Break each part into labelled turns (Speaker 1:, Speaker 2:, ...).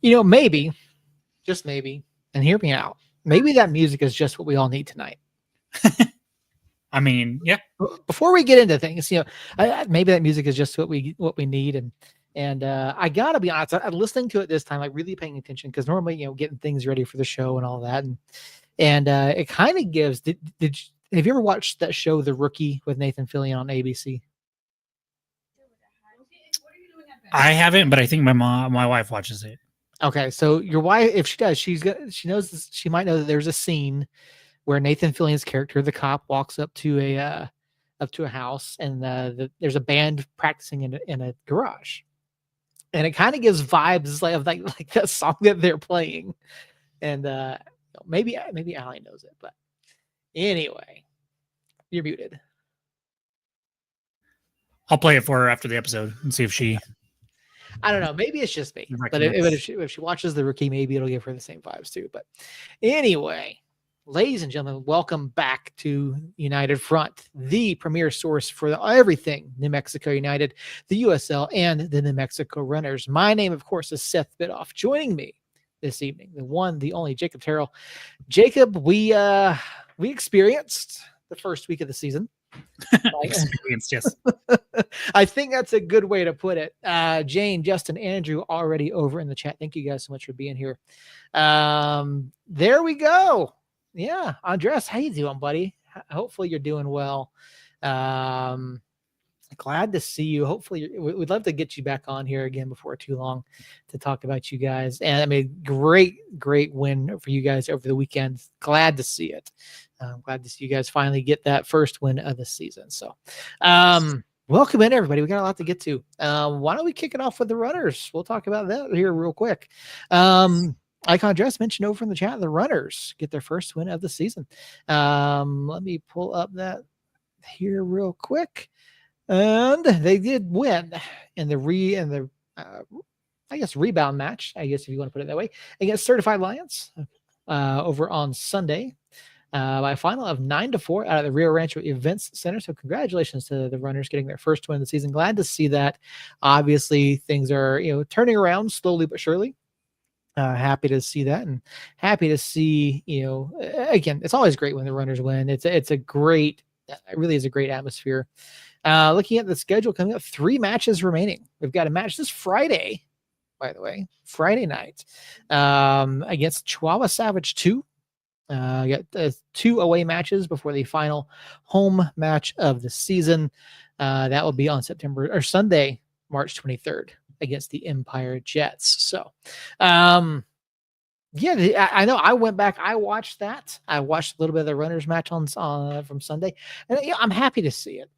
Speaker 1: Maybe, just maybe, and hear me out. Maybe that music is just what we all need tonight.
Speaker 2: I mean, yeah.
Speaker 1: Before we get into things, maybe that music is just what we need, and I gotta be honest. I'm listening to it this time, like really paying attention, because normally, getting things ready for the show and all that, and it kind of gives. Have you ever watched that show, The Rookie, with Nathan Fillion on ABC?
Speaker 2: I haven't, but I think my wife watches it.
Speaker 1: Okay, so your wife, if she does, she knows this, she might know that there's a scene where Nathan Fillion's character, the cop, walks up to a house, and there's a band practicing in a garage, and it kind of gives vibes like that song that they're playing, and maybe Allie knows it, but anyway, you're muted.
Speaker 2: I'll play it for her after the episode and see if she.
Speaker 1: I don't know. Maybe it's just me, but if she watches The Rookie, maybe it'll give her the same vibes too. But anyway, ladies and gentlemen, welcome back to United Front, the premier source for everything New Mexico United, the USL, and the New Mexico Runners. My name, of course, is Seth Bidoff. Joining me this evening, the one, the only Jacob Terrell. Jacob, we experienced the first week of the season.
Speaker 2: Experienced, yes.
Speaker 1: I think that's a good way to put it. Jane, Justin, Andrew, already over in the chat. Thank you guys so much for being here. There we go. Yeah, Andres, how you doing, buddy? Hopefully you're doing well. Glad to see you. Hopefully we'd love to get you back on here again before too long to talk about you guys. And I mean, great win for you guys over the weekend. Glad to see it. Glad to see you guys finally get that first win of the season. So, welcome in, everybody. We got a lot to get to. Why don't we kick it off with the Runners? We'll talk about that here real quick. Icon Dress mentioned over in the chat, the Runners get their first win of the season. Let me pull up that here real quick. And they did win in the rebound match, I guess if you want to put it that way, against Certified Lions over on Sunday. By a final of 9-4 out of the Rio Rancho Events Center. So congratulations to the Runners getting their first win of the season. Glad to see that. Obviously, things are turning around slowly but surely. Happy to see that, and happy to see again. It's always great when the Runners win. It really is a great atmosphere. Looking at the schedule coming up, 3 matches remaining. We've got a match this Friday, by the way, Friday night, against Chihuahua Savage 2. Got 2 away matches before the final home match of the season. That will be on Sunday, March 23rd against the Empire Jets. So, I know I went back. I watched that. I watched a little bit of the Runners match on from Sunday, and I'm happy to see it.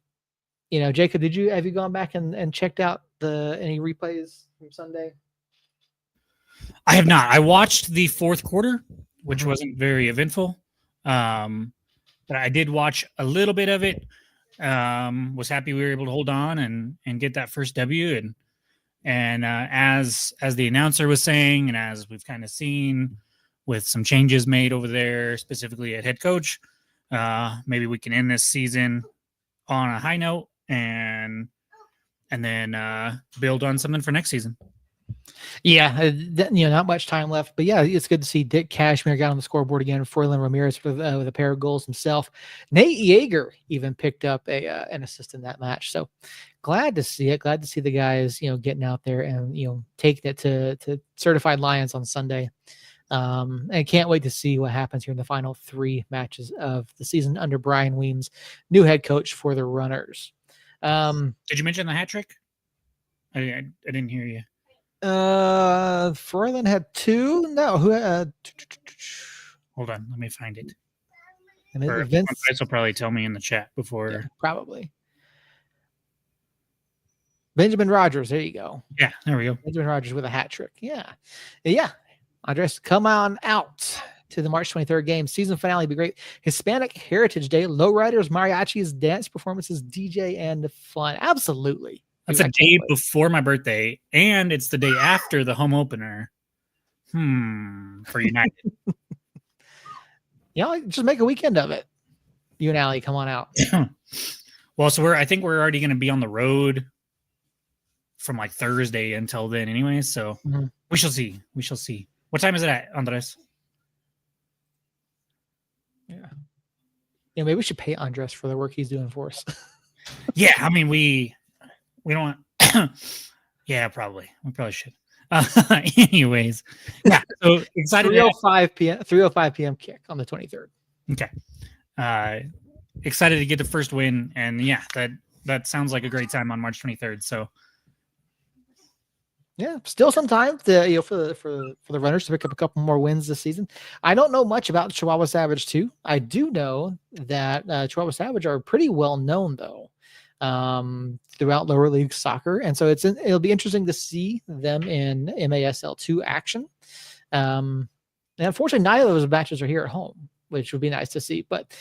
Speaker 1: Jacob, have you gone back and checked out any replays from Sunday?
Speaker 2: I have not. I watched the fourth quarter, which wasn't very eventful. But I did watch a little bit of it. Was happy we were able to hold on and get that first W. And as the announcer was saying, and as we've kind of seen with some changes made over there, specifically at head coach, maybe we can end this season on a high note and then build on something for next season.
Speaker 1: Yeah, not much time left, but yeah, it's good to see Dick Cashmere got on the scoreboard again. Froylan Ramirez with a pair of goals himself. Nate Yeager even picked up an assist in that match. So glad to see it. Glad to see the guys, getting out there and taking it to Certified Lions on Sunday. And can't wait to see what happens here in the final 3 matches of the season under Brian Weems, new head coach for the Runners.
Speaker 2: Did you mention the hat trick? I didn't hear you.
Speaker 1: Froylan had 2. No, who had?
Speaker 2: Hold on, let me find it.
Speaker 1: And
Speaker 2: Vince will probably tell me in the chat before.
Speaker 1: Yeah, probably. Benjamin Rogers, there you go.
Speaker 2: Yeah, there we go.
Speaker 1: Benjamin Rogers with a hat trick. Yeah. Andres, come on out to the March 23rd game. Season finale be great. Hispanic Heritage Day, lowriders, mariachis, dance performances, DJ, and fun. Absolutely.
Speaker 2: That's a day before my birthday, and it's the day after the home opener. For United.
Speaker 1: Just make a weekend of it. You and Allie, come on out.
Speaker 2: Well, so I think we're already going to be on the road from like Thursday until then anyway. So We shall see. We shall see. What time is it at, Andres?
Speaker 1: Yeah. Maybe we should pay Andres for the work he's doing for us.
Speaker 2: Yeah, I mean we don't. Yeah, probably. We probably should. Anyways, yeah. So excited.
Speaker 1: 3:05 p.m. 3:05 p.m. kick on the 23rd.
Speaker 2: Okay. Excited to get the first win, and yeah, that sounds like a great time on March 23rd. So
Speaker 1: yeah, still some time to for the runners to pick up a couple more wins this season. I don't know much about Chihuahua Savage 2. I do know that Chihuahua Savage are pretty well known though throughout lower league soccer, and so it'll be interesting to see them in MASL2 action. And unfortunately, neither of those matches are here at home, which would be nice to see. But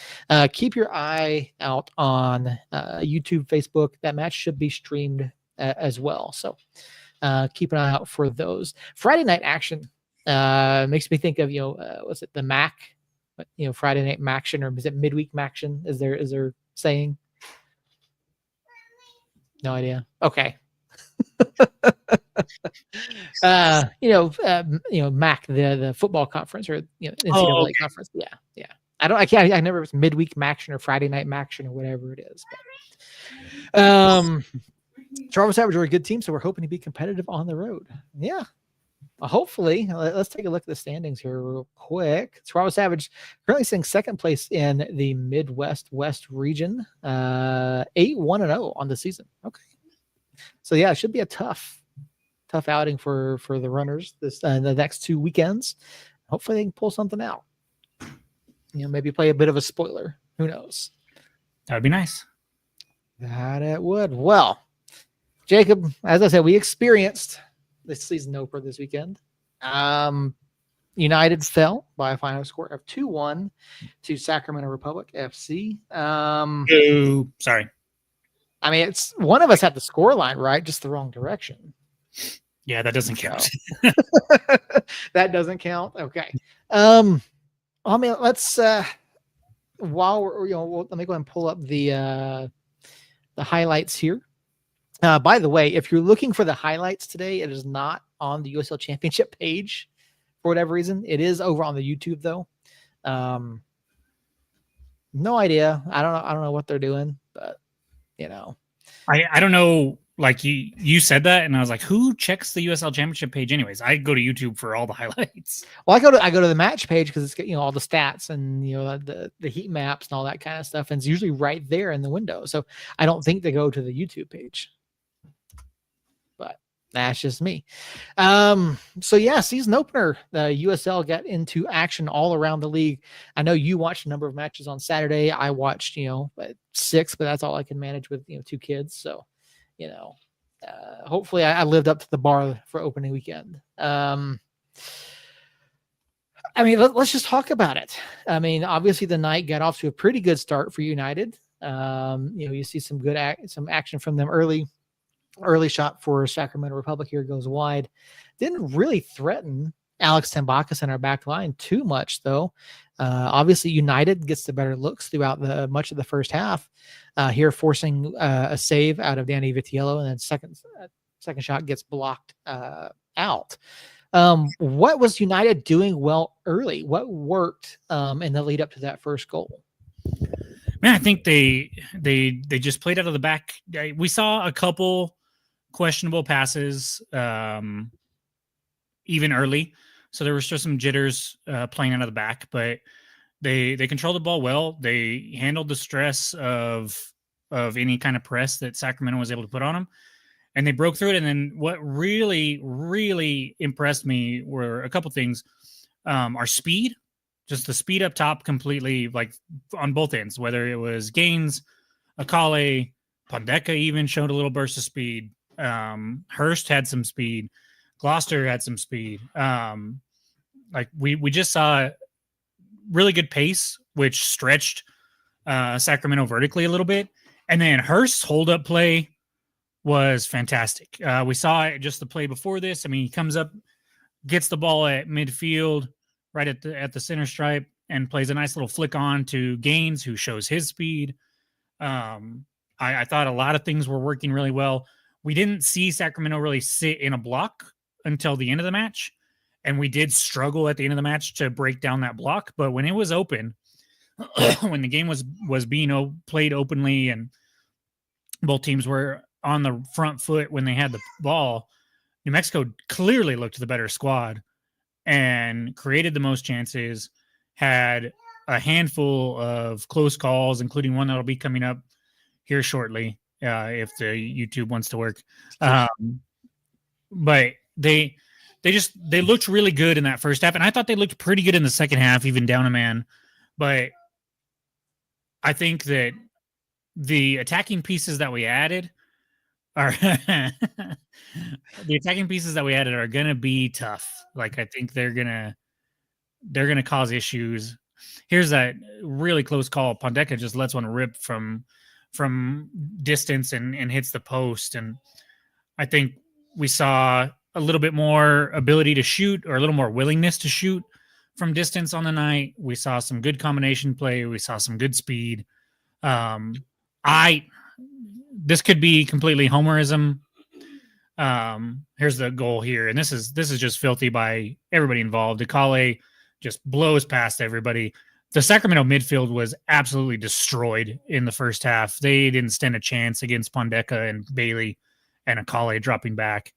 Speaker 1: keep your eye out on YouTube, Facebook. That match should be streamed as well. So keep an eye out for those. Friday night action makes me think of what's it, the Mac? Friday night Maction, or is it midweek Maction? Is there saying? No idea. Okay. MAC, the football conference, or NCAA conference. Yeah. I never was midweek Maction or Friday night Maction or whatever it is. But Chihuahua Savage are a good team, so we're hoping to be competitive on the road. Yeah. Hopefully, let's take a look at the standings here real quick. Chihuahua Savage currently sitting second place in the Midwest West region, 8-1-0 on the season. Okay. So yeah, it should be a tough outing for the runners this the next 2 weekends. Hopefully they can pull something out. Maybe play a bit of a spoiler. Who knows?
Speaker 2: That would be nice.
Speaker 1: That it would. Well, Jacob, as I said, we experienced this season opener this weekend. United fell by a final score of 2-1 to Sacramento Republic FC.
Speaker 2: Sorry.
Speaker 1: I mean, it's one of us had the score line right, just the wrong direction.
Speaker 2: Yeah, that doesn't count.
Speaker 1: That doesn't count. Okay. I mean, let's while we're let me go ahead and pull up the highlights here. By the way, if you're looking for the highlights today, it is not on the USL Championship page for whatever reason. It is over on the YouTube though. No idea. I don't know what they're doing, but
Speaker 2: I don't know. Like you said that, and I was like, who checks the USL Championship page anyways? I go to YouTube for all the highlights.
Speaker 1: Well, I go to the match page because it's got all the stats and the heat maps and all that kind of stuff, and it's usually right there in the window. So I don't think they go to the YouTube page. But that's just me. So yeah, season opener, the USL got into action all around the league. I know you watched a number of matches on Saturday. I watched 6, but that's all I can manage with 2 kids. So hopefully I lived up to the bar for opening weekend. I mean, let's just talk about it. I mean, obviously the night got off to a pretty good start for United. You see some good some action from them early shot for Sacramento Republic here goes wide. Didn't really threaten Alex Tambakis in our back line too much though. Obviously United gets the better looks throughout much of the first half. Here forcing a save out of Danny Vitiello, and then second shot gets blocked out. What was United doing well early? What worked in the lead up to that first goal?
Speaker 2: Man, I think they just played out of the back. We saw a couple questionable passes even early, so there was just some jitters playing out of the back, but they controlled the ball well. They handled the stress of any kind of press that Sacramento was able to put on them, and they broke through it. And then what really, really impressed me were a couple things. Our speed, just the speed up top completely, like on both ends, whether it was Gaines, Akale, Pondeka even showed a little burst of speed. Hurst had some speed. Gloucester had some speed. Like we just saw really good pace, which stretched Sacramento vertically a little bit. And then Hurst's hold-up play was fantastic. We saw just the play before this. I mean, he comes up, gets the ball at midfield, right at the center stripe, and plays a nice little flick on to Gaines, who shows his speed. I thought a lot of things were working really well. We didn't see Sacramento really sit in a block until the end of the match. And we did struggle at the end of the match to break down that block. But when it was open, when the game was being played openly and both teams were on the front foot when they had the ball, New Mexico clearly looked the better squad and created the most chances, had a handful of close calls, including one that'll be coming up here shortly if the YouTube wants to work. But they looked really good in that first half, and I thought they looked pretty good in the second half, even down a man. But I think that the attacking pieces that we added are the attacking pieces that we added are gonna be tough. Like I think they're gonna cause issues. Here's that really close call. Pondeka just lets one rip from distance and hits the post. And I think we saw a little bit more ability to shoot, or a little more willingness to shoot from distance on the night. We saw some good combination play. We saw some good speed. This could be completely homerism. Here's the goal here, and this is just filthy by everybody involved. Akale just blows past everybody. The Sacramento midfield was absolutely destroyed in the first half. They didn't stand a chance against Pondeka and Bailey and Akale dropping back.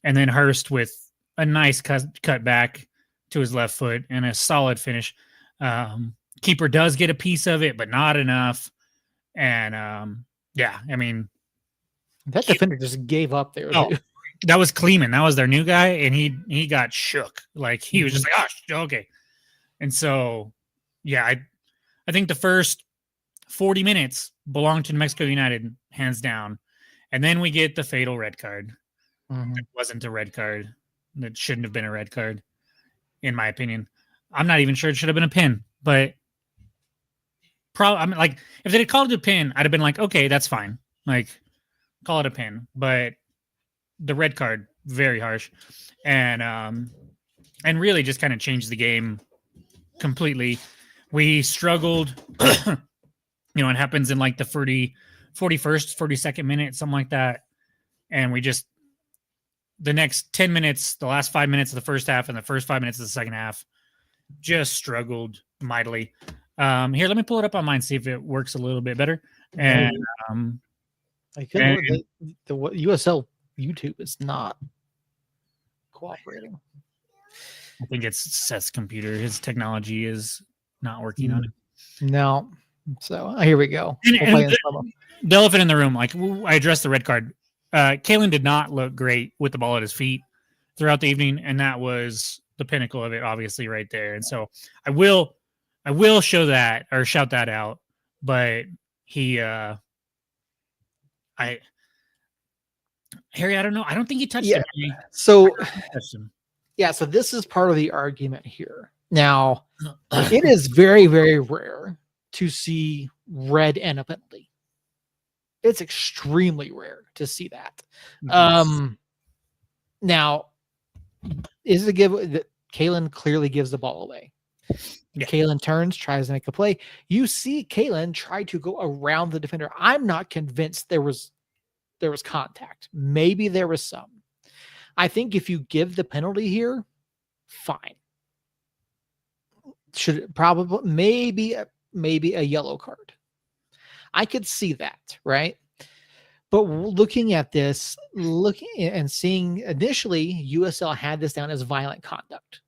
Speaker 2: And then Hurst with a nice cut back to his left foot and a solid finish. Keeper does get a piece of it, but not enough. And yeah, I mean,
Speaker 1: that defender just gave up there.
Speaker 2: Oh, that was Kleeman. That was their new guy, and he got shook. Like he was just like, oh, okay. And so, yeah, I think the first 40 minutes belonged to New Mexico United, hands down. And then we get the fatal red card. It wasn't a red card. That shouldn't have been a red card, in my opinion. I'm not even sure it should have been a pin, but I mean, like, if they had called it a pin, I'd have been like, okay, that's fine. Like, call it a pin. But the red card, very harsh, and really just kind of changed the game completely. We struggled. It happens in like the 41st, 42nd minute, something like that. And we just, the next 10 minutes, the last 5 minutes of the first half and the first 5 minutes of the second half, just struggled mightily. Here, let me pull it up on mine, see if it works a little bit better. And
Speaker 1: the USL YouTube is not cooperating.
Speaker 2: I think it's Seth's computer. His technology is not working on it.
Speaker 1: No. So here we go.
Speaker 2: The elephant in the room, like I addressed the red card. Kalen did not look great with the ball at his feet throughout the evening, and that was the pinnacle of it, obviously, right there. And so I will show that or shout that out. But Harry, I don't know. I don't think he touched him.
Speaker 1: So yeah, so this is part of the argument here. Now, it is very, very rare to see red and a penalty. It's extremely rare to see that. Now, is it a give that Kalen clearly gives the ball away? Yeah. Kalen turns, tries to make a play. You see Kalen try to go around the defender. I'm not convinced there was contact. Maybe there was some. I think if you give the penalty here, fine. Should probably maybe a yellow card. I could see that, right? But looking at this, and seeing initially USL had this down as violent conduct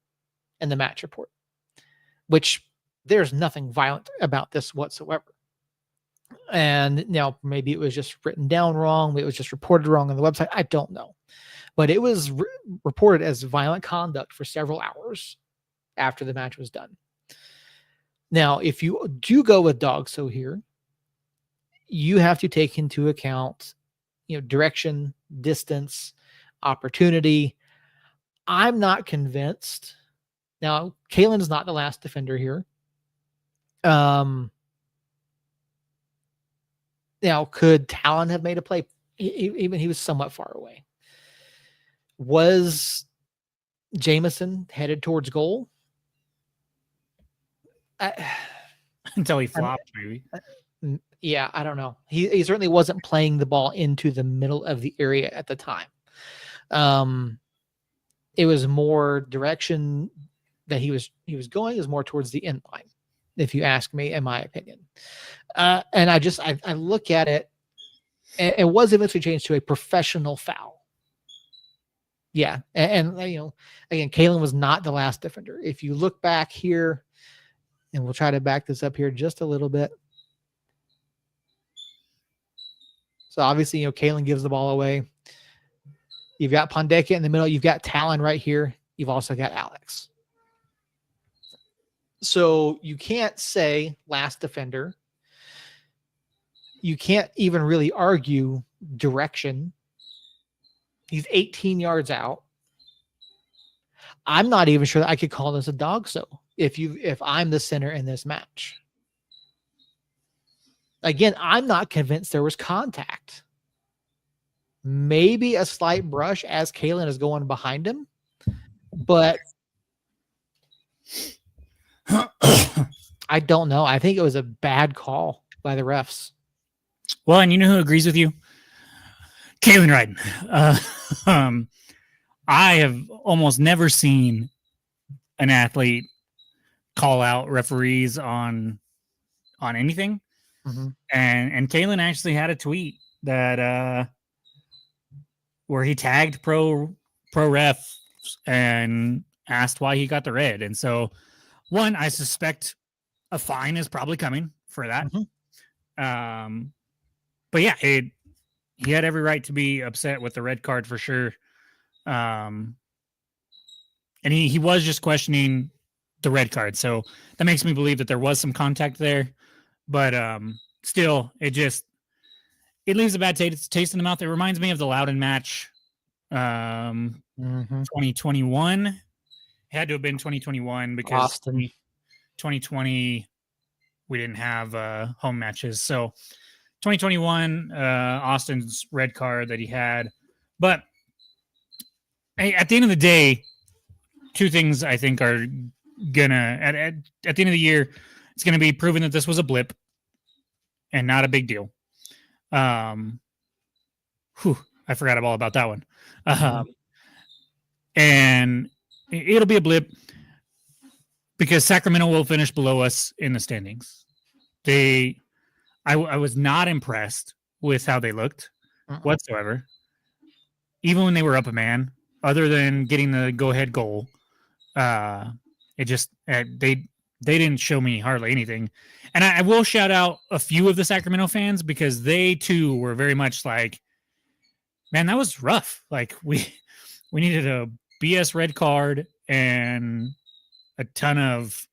Speaker 1: in the match report, which there's nothing violent about this whatsoever. And now maybe it was just written down wrong. It was just reported wrong on the website. I don't know. But it was reported as violent conduct for several hours after the match was done. Now, if you do go with Dogso here, you have to take into account, direction, distance, opportunity. I'm not convinced. Now, Kalen is not the last defender here. Now, could Talon have made a play? Even he was somewhat far away. Was Jameson headed towards goal?
Speaker 2: Until he flopped, maybe.
Speaker 1: Yeah, I don't know. He certainly wasn't playing the ball into the middle of the area at the time. it was more direction that he was going is more towards the end line, if you ask me, in my opinion. And I look at it, and it was eventually changed to a professional foul. Yeah, and again, Kalen was not the last defender. If you look back here, and we'll try to back this up here just a little bit. So obviously, Kalen gives the ball away. You've got Pondeka in the middle. You've got Talon right here. You've also got Alex. So you can't say last defender. You can't even really argue direction. He's 18 yards out. I'm not even sure that I could call this a dog so if I'm the center in this match. Again, I'm not convinced there was contact. Maybe a slight brush as Kalen is going behind him, but I don't know. I think it was a bad call by the refs.
Speaker 2: Well, and you know who agrees with you? Kalen Ryden. I have almost never seen an athlete call out referees on anything.
Speaker 1: Mm-hmm.
Speaker 2: And Kalen actually had a tweet that where he tagged pro ref and asked why he got the red. And so, one, I suspect a fine is probably coming for that.
Speaker 1: Mm-hmm.
Speaker 2: But yeah, he had every right to be upset with the red card for sure. And he was just questioning the red card. So that makes me believe that there was some contact there. But still, it leaves a bad taste in the mouth. It reminds me of the Loudon match, 2021. It had to have been 2021 because
Speaker 1: Austin.
Speaker 2: 2020 we didn't have home matches. So 2021, Austin's red card that he had. But hey, at the end of the day, two things I think are gonna at the end of the year, it's gonna be proven that this was a blip and not a big deal. I forgot all about that one. And it'll be a blip because Sacramento will finish below us in the standings. I was not impressed with how they looked whatsoever. Even when they were up a man, other than getting the go-ahead goal, it just they didn't show me hardly anything. And I will shout out a few of the Sacramento fans because they too were very much like, man, that was rough. Like we needed a BS red card and a ton of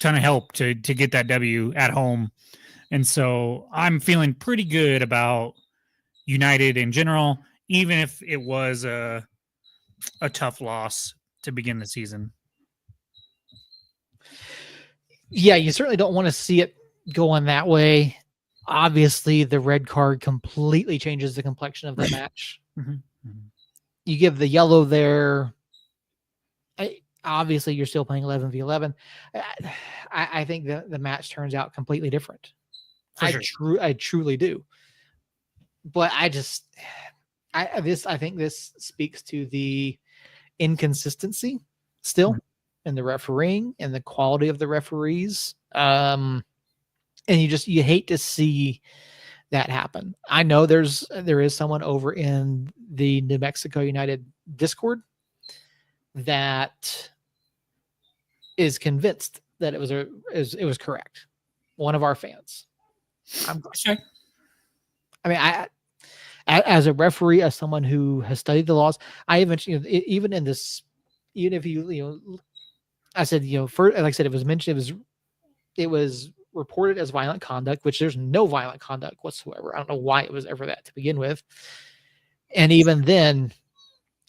Speaker 2: help to get that W at home. And so I'm feeling pretty good about United in general, even if it was a tough loss to begin the season.
Speaker 1: Yeah, you certainly don't want to see it going that way. Obviously, the red card completely changes the complexion of the match. You give the yellow there. Obviously, you're still playing 11v11. I think the match turns out completely different. I truly do. But I think this speaks to the inconsistency still in the refereeing and the quality of the referees. And you hate to see that happen. I know there is someone over in the New Mexico United Discord that is convinced that it was correct. One of our fans. As a referee, as someone who has studied the laws, I eventually, even in this, even if I said, like I said, it was mentioned, it was reported as violent conduct, which there's no violent conduct whatsoever. I don't know why it was ever that to begin with. And even then,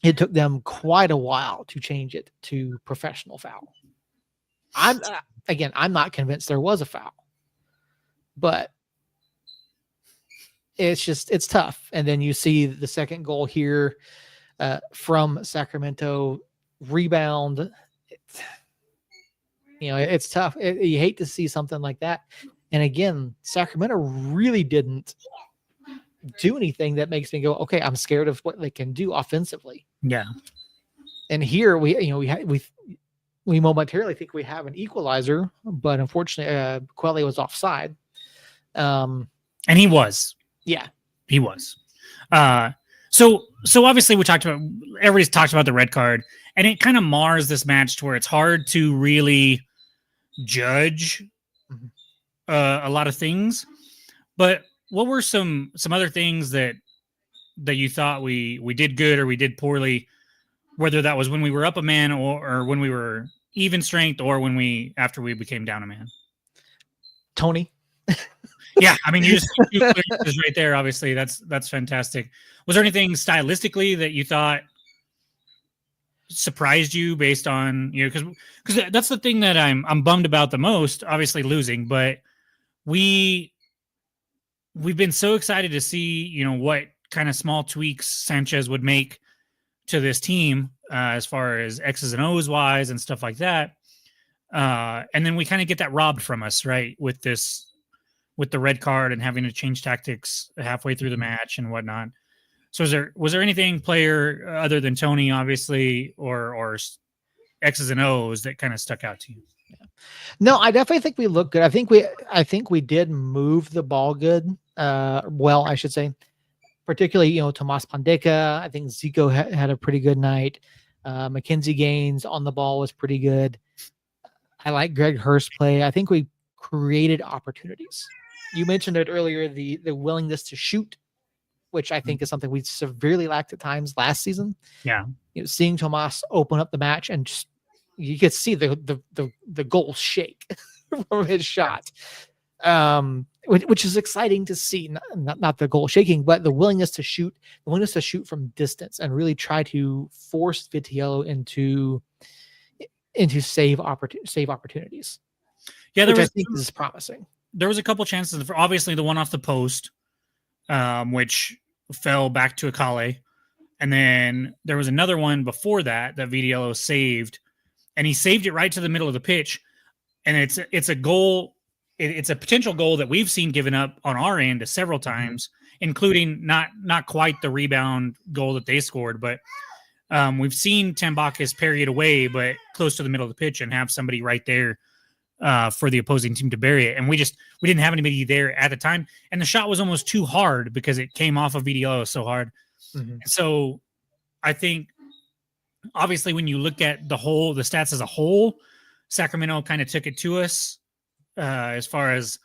Speaker 1: it took them quite a while to change it to professional foul. I'm not convinced there was a foul, but it's tough. And then you see the second goal here from Sacramento, rebound. It's tough. You hate to see something like that. And again, Sacramento really didn't do anything that makes me go, okay, I'm scared of what they can do offensively.
Speaker 2: Yeah.
Speaker 1: And here we momentarily think we have an equalizer, but unfortunately, Quelly was offside.
Speaker 2: And he was.
Speaker 1: Yeah.
Speaker 2: He was. So obviously everybody's talked about the red card, and it kind of mars this match to where it's hard to really judge a lot of things. But what were some other things that you thought we did good or we did poorly, whether that was when we were up a man or when we were even strength or after we became down a man?
Speaker 1: Tony.
Speaker 2: Yeah, I mean, you just two clearances right there. Obviously, that's fantastic. Was there anything stylistically that you thought surprised you based on because that's the thing that I'm bummed about the most? Obviously, losing, but we've been so excited to see what kind of small tweaks Sanchez would make to this team as far as X's and O's wise and stuff like that. And then we kind of get that robbed from us, right? With the red card and having to change tactics halfway through the match and whatnot. So was there anything player other than Tony, obviously, or X's and O's that kind of stuck out to you?
Speaker 1: No, I definitely think we look good. I think we did move the ball good. Well, I should say, particularly, Tomas Pandeka. I think Zico had a pretty good night. Mackenzie Gaines on the ball was pretty good. I like Greg Hurst play. I think we created opportunities. You mentioned it earlier, the willingness to shoot, which I think is something we severely lacked at times last season.
Speaker 2: Yeah.
Speaker 1: Seeing Tomas open up the match and just you could see the goal shake from his shot. Which is exciting to see, not the goal shaking, but the willingness to shoot from distance and really try to force Vitiello into save opportunities.
Speaker 2: Yeah,
Speaker 1: which I think is promising.
Speaker 2: There was a couple chances. Obviously, the one off the post, which fell back to Akale, and then there was another one before that Vitiello saved, and he saved it right to the middle of the pitch, and it's a goal. It's a potential goal that we've seen given up on our end several times, including not quite the rebound goal that they scored, but we've seen Tambakis parry it away, but close to the middle of the pitch and have somebody right there for the opposing team to bury it. And we didn't have anybody there at the time. And the shot was almost too hard because it came off of VDO so hard. Mm-hmm. So I think obviously when you look at the stats as a whole, Sacramento kind of took it to us as far as,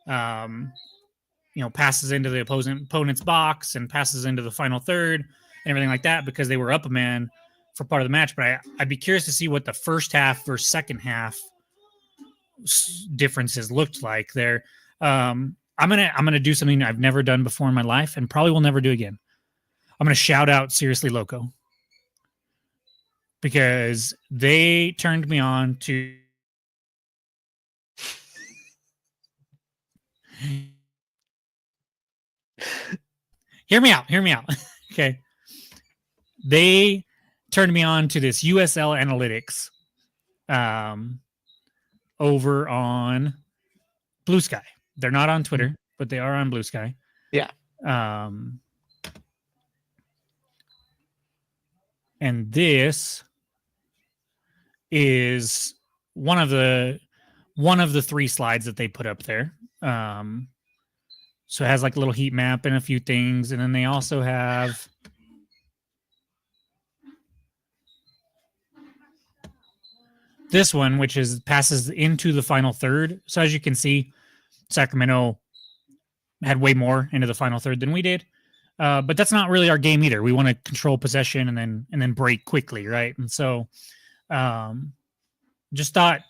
Speaker 2: passes into the opponent's box and passes into the final third and everything like that because they were up a man for part of the match. But I'd be curious to see what the first half versus second half differences looked like there. I'm gonna do something I've never done before in my life and probably will never do again. I'm gonna shout out Seriously Loco because they turned me on to hear me out. Okay, they turned me on to this USL Analytics over on Blue Sky. They're not on Twitter, but they are on Blue Sky.
Speaker 1: Yeah.
Speaker 2: And this is one of the three slides that they put up there. So it has like a little heat map and a few things, and then they also have this one, which passes into the final third. So as you can see, Sacramento had way more into the final third than we did. But that's not really our game either. We want to control possession and then break quickly, right? And so just thought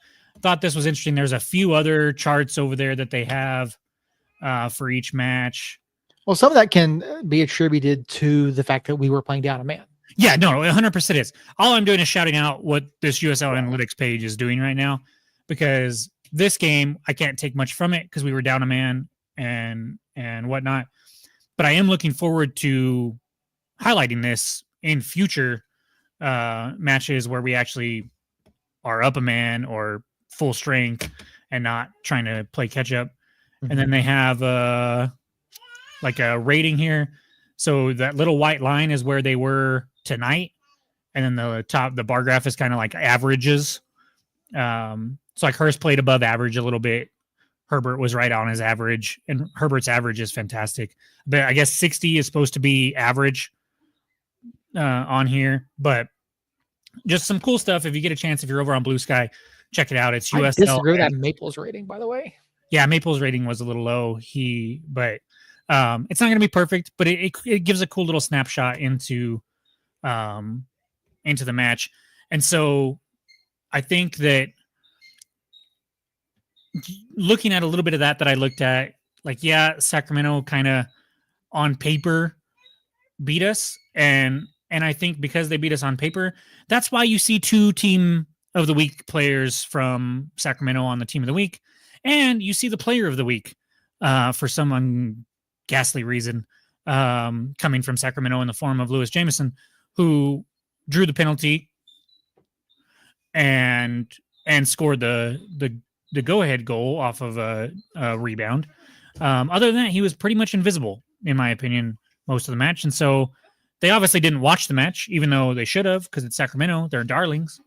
Speaker 2: this was interesting. There's a few other charts over there that they have for each match.
Speaker 1: Well, some of that can be attributed to the fact that we were playing down a man.
Speaker 2: Yeah, no, 100% is. All I'm doing is shouting out what this USL Analytics page is doing right now, because this game, I can't take much from it because we were down a man and whatnot. But I am looking forward to highlighting this in future matches where we actually are up a man or full strength and not trying to play catch up. Mm-hmm. And then they have a rating here. So that little white line is where they were tonight, and then the bar graph is kind of like averages. So like Hurst played above average a little bit. Herbert was right on his average, and Herbert's average is fantastic. But I guess 60 is supposed to be average on here. But just some cool stuff. If you get a chance, if you're over on Blue Sky, check it out. It's USL.
Speaker 1: I disagree with that Maples rating, by the way.
Speaker 2: Yeah, Maples rating was a little low. But it's not going to be perfect, but it gives a cool little snapshot into the match. And so I think that looking at a little bit of that I looked at, like, yeah, Sacramento kind of on paper beat us. And I think because they beat us on paper, that's why you see 2 team of the week players from Sacramento on the team of the week. And you see the player of the week for some ghastly reason coming from Sacramento in the form of Lewis Jameson, who drew the penalty and scored the go-ahead goal off of a rebound. Other than that, he was pretty much invisible, in my opinion, most of the match. And so they obviously didn't watch the match, even though they should have, because it's Sacramento. They're darlings.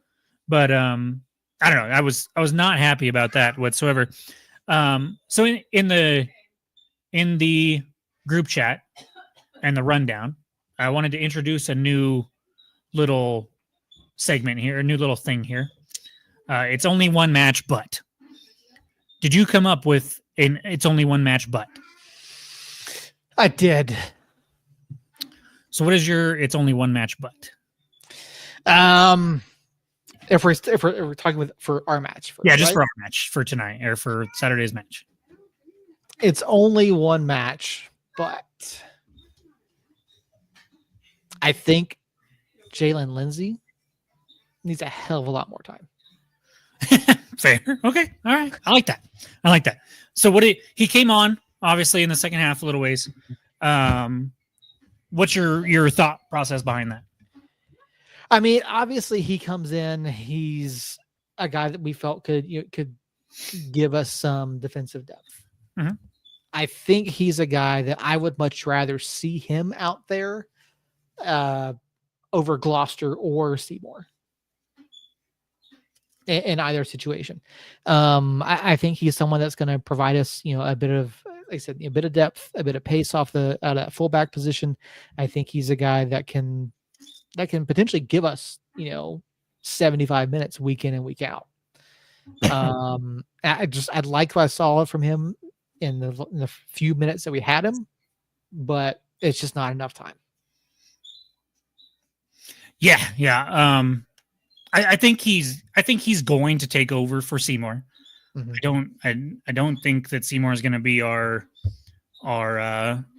Speaker 2: But I don't know. I was not happy about that whatsoever. So in the group chat and the rundown, I wanted to introduce a new little segment here, a new little thing here. It's only one match, but did you come up with it's only one match, but?
Speaker 1: I did.
Speaker 2: So what is your it's only one match, but?
Speaker 1: If we're talking for our match,
Speaker 2: first, just right? For our match for tonight or for Saturday's match.
Speaker 1: It's only one match, but I think Jalen Lindsay needs a hell of a lot more time.
Speaker 2: Fair. Okay. All right. I like that. So he came on obviously in the second half a little ways. What's your thought process behind that?
Speaker 1: I mean, obviously he comes in, he's a guy that we felt could give us some defensive depth.
Speaker 2: Mm-hmm.
Speaker 1: I think he's a guy that I would much rather see him out there over Gloucester or Seymour in either situation. I think he's someone that's going to provide us, a bit of, like I said, a bit of depth, a bit of pace off out of that fullback position. I think he's a guy that can potentially give us, 75 minutes week in and week out. I like what I saw from him in the few minutes that we had him, but it's just not enough time.
Speaker 2: Yeah. I think he's going to take over for Seymour. Mm-hmm. I don't think that Seymour is going to be our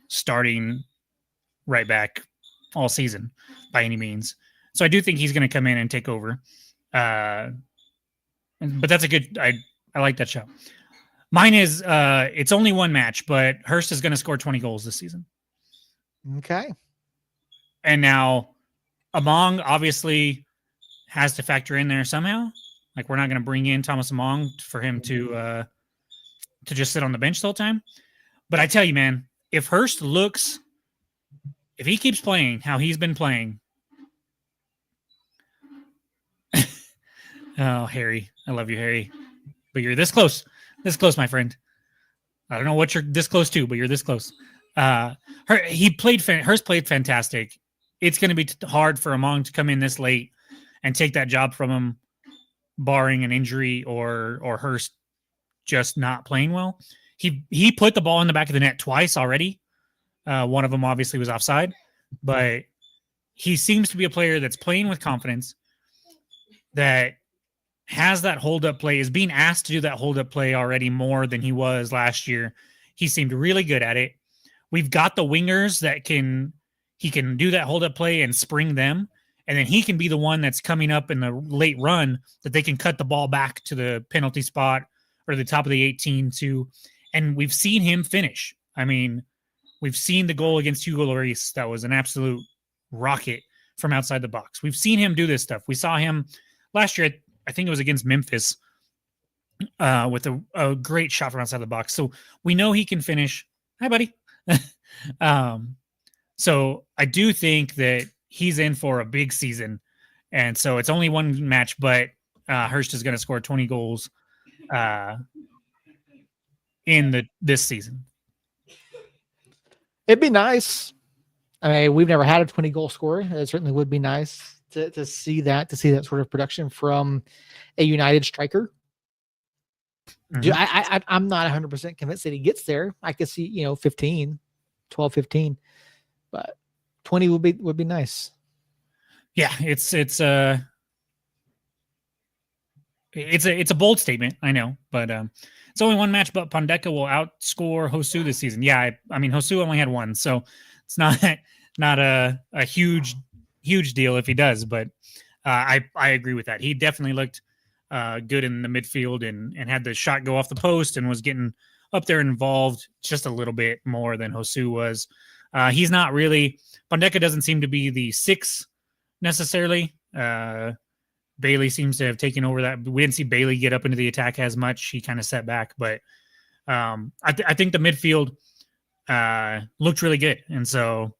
Speaker 2: starting right back all season by any means. So I do think he's going to come in and take over. But that's a good. I like that show. Mine is it's only one match, but Hurst is going to score 20 goals this season.
Speaker 1: Okay.
Speaker 2: And now Among obviously has to factor in there somehow. Like, we're not going to bring in Thomas Among for him to just sit on the bench the whole time. But I tell you, man, if he keeps playing how he's been playing. Oh, Harry. I love you, Harry. But you're this close. This close, my friend. I don't know what you're this close to, but you're this close. Hurst played fantastic. It's going to be hard for Among to come in this late and take that job from him, barring an injury or Hurst just not playing well. He put the ball in the back of the net twice already. One of them obviously was offside, but he seems to be a player that's playing with confidence, that has that hold-up play, is being asked to do that hold-up play already more than he was last year. He seemed really good at it. We've got the wingers that he can do that hold-up play and spring them, and then he can be the one that's coming up in the late run that they can cut the ball back to the penalty spot or the top of the 18 to, and we've seen him finish. I mean, we've seen the goal against Hugo Lloris. That was an absolute rocket from outside the box. We've seen him do this stuff. We saw him last year, I think it was against Memphis, with a great shot from outside the box. So we know he can finish. Hi, buddy. So I do think that he's in for a big season. And so it's only one match, but Hurst is going to score 20 goals in this season.
Speaker 1: It'd be nice. I mean, we've never had a 20-goal scorer. It certainly would be nice to see that sort of production from a United striker.
Speaker 2: Mhm.
Speaker 1: I'm not 100% convinced that he gets there. I could see, 15, 12, 15, but 20 would be nice.
Speaker 2: Yeah, it's a bold statement, I know, but it's only one match. But Pandeka will outscore Hosu this season. Yeah, I mean Hosu only had one, so it's not a huge deal if he does. But I agree with that. He definitely looked good in the midfield and had the shot go off the post and was getting up there involved just a little bit more than Hosu was. He's not really. Pandeka doesn't seem to be the 6 necessarily. Bailey seems to have taken over that. We didn't see Bailey get up into the attack as much. He kind of set back, but I think the midfield looked really good, and so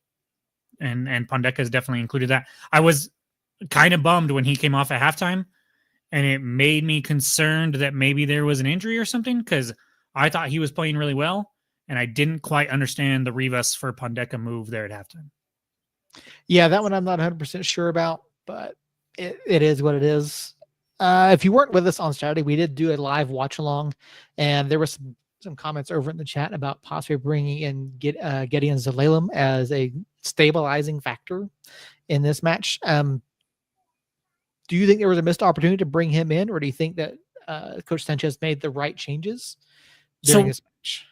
Speaker 2: and Pandeka has definitely included that. I was kind of bummed when he came off at halftime, and it made me concerned that maybe there was an injury or something, because I thought he was playing really well, and I didn't quite understand the Rivas for Pandeka move there at halftime.
Speaker 1: Yeah, that one I'm not 100% sure about, but it is what it is. If you weren't with us on Saturday, we did do a live watch along, and there was some comments over in the chat about possibly bringing in Gideon Zelalem as a stabilizing factor in this match. Do you think there was a missed opportunity to bring him in, or do you think that Coach Sanchez made the right changes during this match?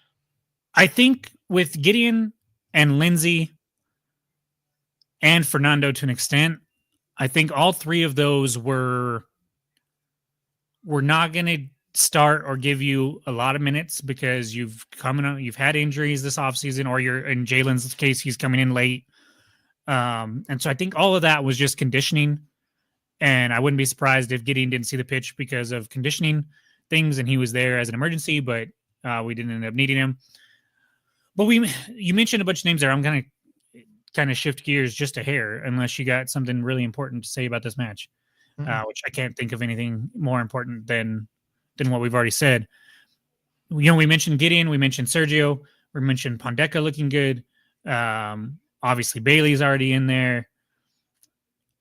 Speaker 2: I think with Gideon and Lindsay and Fernando to an extent, I think all 3 of those were not going to start or give you a lot of minutes because you've had injuries this offseason, or you're in Jalen's case, he's coming in late. And so I think all of that was just conditioning. And I wouldn't be surprised if Gideon didn't see the pitch because of conditioning things and he was there as an emergency, but we didn't end up needing him. But you mentioned a bunch of names there. I'm going to kind of shift gears just a hair, unless you got something really important to say about this match, which I can't think of anything more important than what we've already said. We mentioned Gideon, we mentioned Sergio, we mentioned Pandeka looking good. Obviously, Bailey's already in there.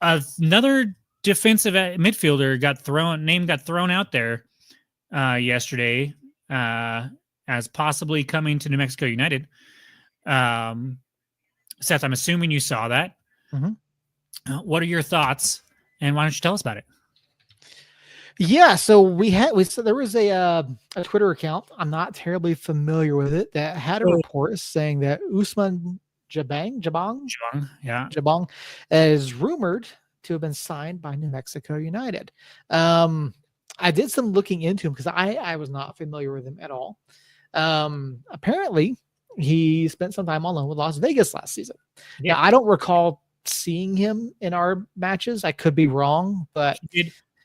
Speaker 2: Another defensive midfielder got thrown out there yesterday as possibly coming to New Mexico United. Seth, I'm assuming you saw that. What are your thoughts, and why don't you tell us about it?
Speaker 1: Yeah, so we said there was a Twitter account, I'm not terribly familiar with it, that had a report saying that Usman Jabang is rumored to have been signed by New Mexico United. I did some looking into him because I was not familiar with him at all. Apparently, he spent some time on loan with Las Vegas last season. Yeah. Now, I don't recall seeing him in our matches. I could be wrong, but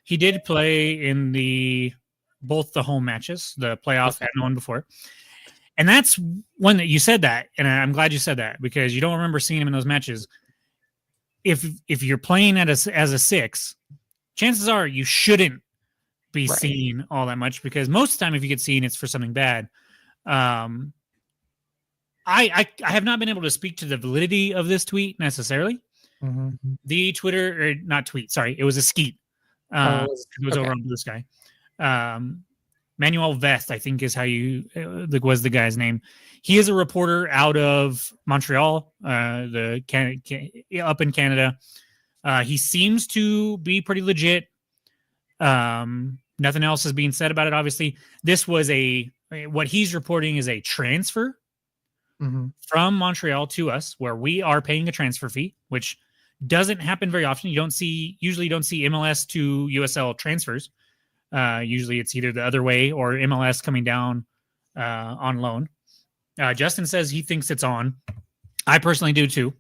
Speaker 2: he did play in both the home matches, the playoff and one before. And that's one that you said that, and I'm glad you said that because you don't remember seeing him in those matches. If you're playing as a 6, chances are you shouldn't be seen all that much, because most of the time if you get seen, it's for something bad. I have not been able to speak to the validity of this tweet necessarily. The Twitter, or not tweet, sorry, it was a skeet. It was over on Blue Sky. Manuel Vest, I think is how was the guy's name. He is a reporter out of Montreal, up in Canada. He seems to be pretty legit. Nothing else is being said about it. Obviously, this was what he's reporting is a transfer from Montreal to us, where we are paying a transfer fee, which doesn't happen very often. You usually don't see MLS to USL transfers. Usually it's either the other way or MLS coming down on loan. Justin says he thinks it's on. I personally do too.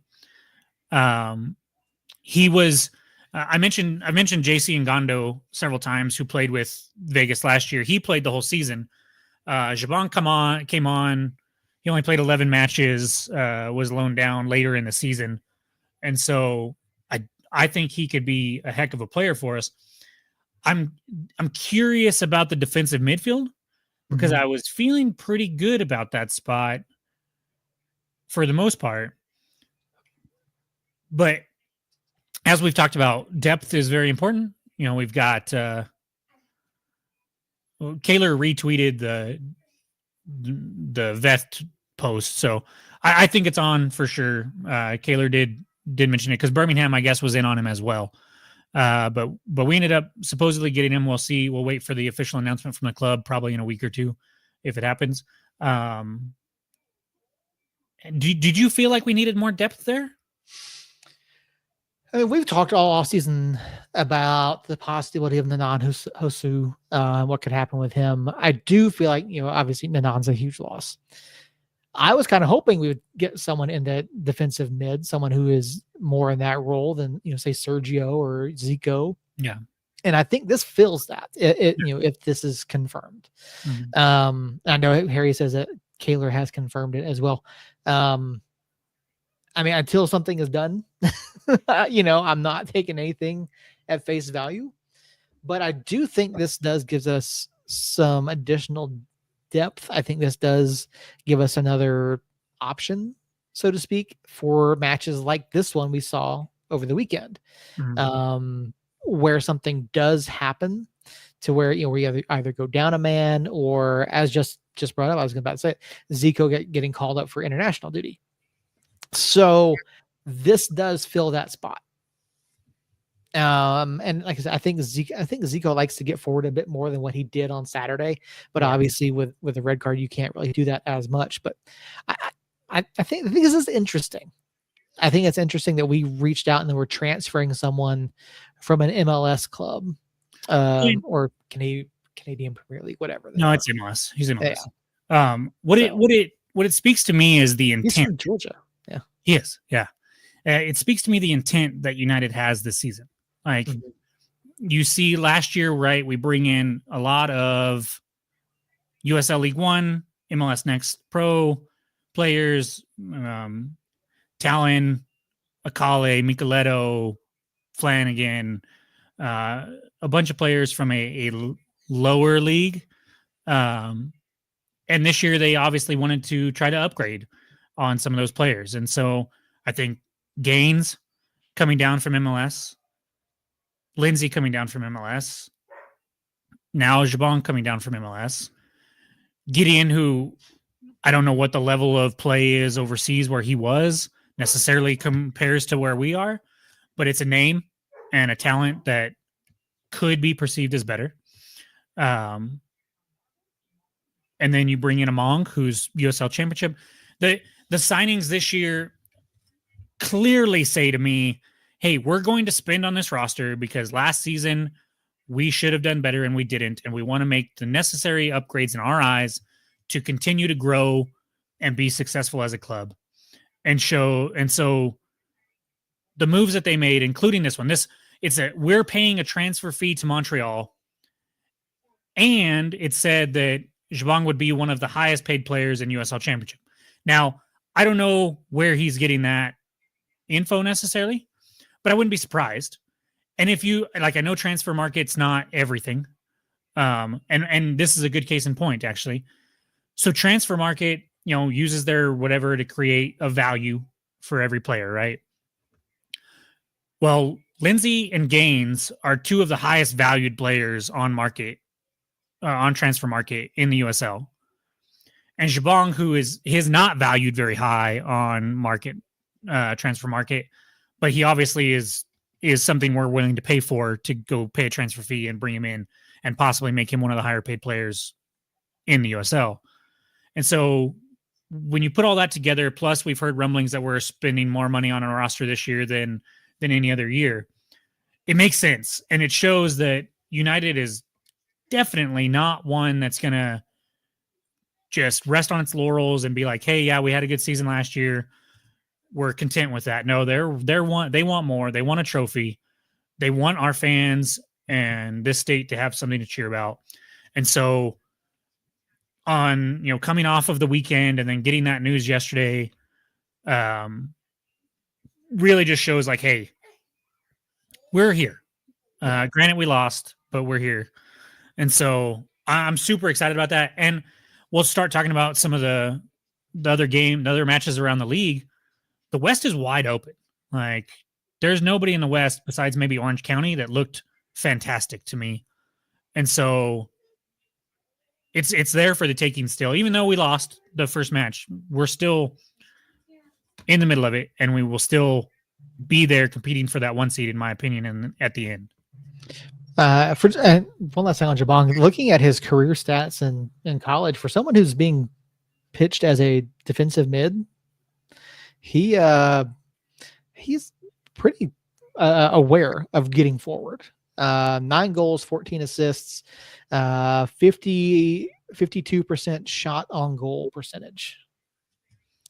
Speaker 2: He was. I mentioned JC Ngondo several times, who played with Vegas last year. He played the whole season. Jabon came on. He only played 11 matches, was loaned down later in the season. And so I think he could be a heck of a player for us. I'm curious about the defensive midfield because I was feeling pretty good about that spot for the most part. But as we've talked about, depth is very important. You know, we've got Kaler retweeted the vet post, so I think it's on for sure. Kaler did mention it because Birmingham, I guess, was in on him as well. But we ended up supposedly getting him. We'll see. We'll wait for the official announcement from the club, probably in a week or two, if it happens. Did you feel like we needed more depth there?
Speaker 1: I mean, we've talked all offseason about the possibility of Nanan Hosu, what could happen with him. I do feel like, obviously Nanan's a huge loss. I was kind of hoping we would get someone in that defensive mid, someone who is more in that role than, say Sergio or Zico.
Speaker 2: Yeah.
Speaker 1: And I think this fills that, if this is confirmed. I know Harry says that Kaler has confirmed it as well. I mean, until something is done, I'm not taking anything at face value. But I do think this gives us some additional depth. I think this does give us another option, so to speak, for matches like this one we saw over the weekend, where something does happen to where we either go down a man or, as just brought up, I was about to say, Zico getting called up for international duty. So this does fill that spot. And like I said, I think Zico likes to get forward a bit more than what he did on Saturday, but obviously with the red card, you can't really do that as much. But I think this is interesting. I think it's interesting that we reached out and then we're transferring someone from an MLS club, or Canadian Premier League, whatever.
Speaker 2: No, it's MLS. He's MLS. Yeah. What it speaks to me is the intent.
Speaker 1: He's from Georgia. Yeah.
Speaker 2: He is. Yeah. It speaks to me the intent that United has this season. Like you see last year, right? We bring in a lot of USL League One, MLS Next Pro players, Talon, Akale, Micheletto, Flanagan, a bunch of players from a lower league. And this year they obviously wanted to try to upgrade on some of those players. And so I think Gaines coming down from MLS, Lindsay coming down from MLS, now Jabon coming down from MLS, Gideon, who I don't know what the level of play is overseas where he was necessarily compares to where we are, but it's a name and a talent that could be perceived as better. And then you bring in a Monk, who's USL Championship. The signings this year clearly say to me, hey, we're going to spend on this roster because last season we should have done better and we didn't. And we want to make the necessary upgrades in our eyes to continue to grow and be successful as a club. And so the moves that they made, including this one, we're paying a transfer fee to Montreal. And it said that Jabong would be one of the highest paid players in USL Championship. Now, I don't know where he's getting that info necessarily, but I wouldn't be surprised. And if you I know transfer market's not everything. And this is a good case in point, actually. So transfer market, uses their whatever to create a value for every player, right? Well, Lindsay and Gaines are two of the highest valued players on transfer market in the USL. And Jabong, who is not valued very high on transfer market, but he obviously is something we're willing to pay for to go pay a transfer fee and bring him in and possibly make him one of the higher paid players in the USL. And so when you put all that together, plus we've heard rumblings that we're spending more money on our roster this year than any other year, it makes sense. And it shows that United is definitely not one that's going to just rest on its laurels and be like, hey, yeah, we had a good season last year. We're content with that. No, they want more. They want a trophy. They want our fans and this state to have something to cheer about. And so on, coming off of the weekend and then getting that news yesterday, really just shows like, hey, we're here. Granted, we lost, but we're here. And so I'm super excited about that. And we'll start talking about some of the other matches around the league. The West is wide open. Like, there's nobody in the West besides maybe Orange County that looked fantastic to me. And so it's there for the taking still. Even though we lost the first match, we're still in the middle of it, and we will still be there competing for that 1 seed, in my opinion, and at the end.
Speaker 1: One last thing on Jabong, looking at his career stats in college, for someone who's being pitched as a defensive mid, he's pretty aware of getting forward. 9 goals, 14 assists, 52% shot on goal percentage.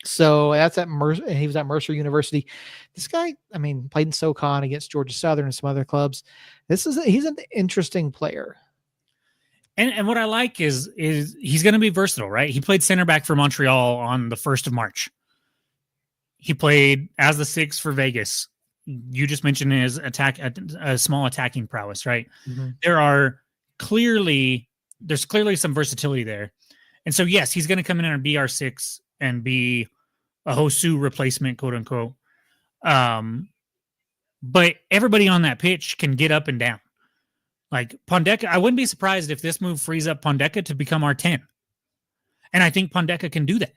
Speaker 1: So that's at Mercer. He was at Mercer University. This guy, I mean, played in SoCon against Georgia Southern and some other clubs. He's an interesting player.
Speaker 2: And what I like is he's going to be versatile, right? He played center back for Montreal on the 1st of March. He played as the 6 for Vegas. You just mentioned his small attacking prowess, right? Mm-hmm. There's clearly some versatility there. And so, yes, he's going to come in and be our 6 and be a Hosu replacement, quote unquote. But everybody on that pitch can get up and down. Like Pondeka, I wouldn't be surprised if this move frees up Pondeka to become our 10. And I think Pondeka can do that.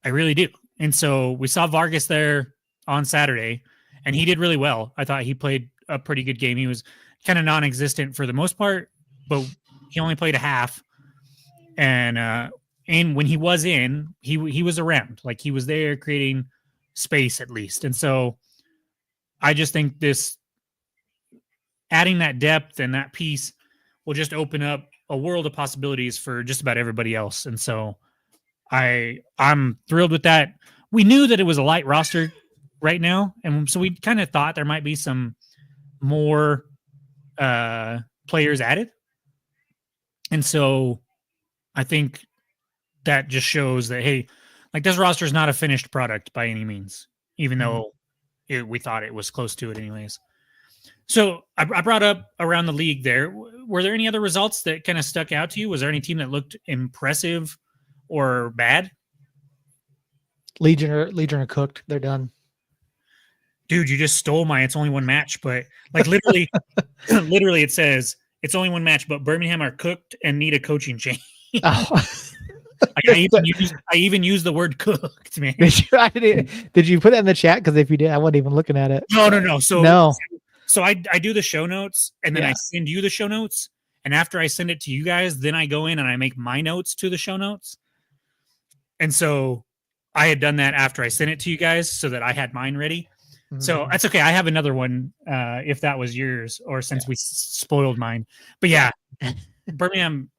Speaker 2: I really do. And so we saw Vargas there on Saturday, and he did really well. I thought he played a pretty good game. He was kind of non-existent for the most part, but he only played a half. And when he was in, he was around. Like, he was there creating space at least. And so I just think adding that depth and that piece will just open up a world of possibilities for just about everybody else. And so I'm thrilled with that. We knew that it was a light roster right now, and so we kind of thought there might be some more players added. And so I think that just shows that, hey, like, this roster is not a finished product by any means, even though we thought it was close to it anyways. So I brought up around the league there. Were there any other results that kind of stuck out to you? Was there any team that looked impressive or bad?
Speaker 1: Legion are cooked. They're done.
Speaker 2: Dude, you just stole my "it's only one match," but like literally it says it's only one match, but Birmingham are cooked and need a coaching change. Oh. Like, I even use the word cooked, man.
Speaker 1: Did you put that in the chat? Because if you did, I wasn't even looking at it.
Speaker 2: No. So I do the show notes, and then I send you the show notes. And after I send it to you guys, then I go in and I make my notes to the show notes. And so I had done that after I sent it to you guys so that I had mine ready. Mm-hmm. So that's okay. I have another one if that was yours, or since we spoiled mine. But yeah, Birmingham,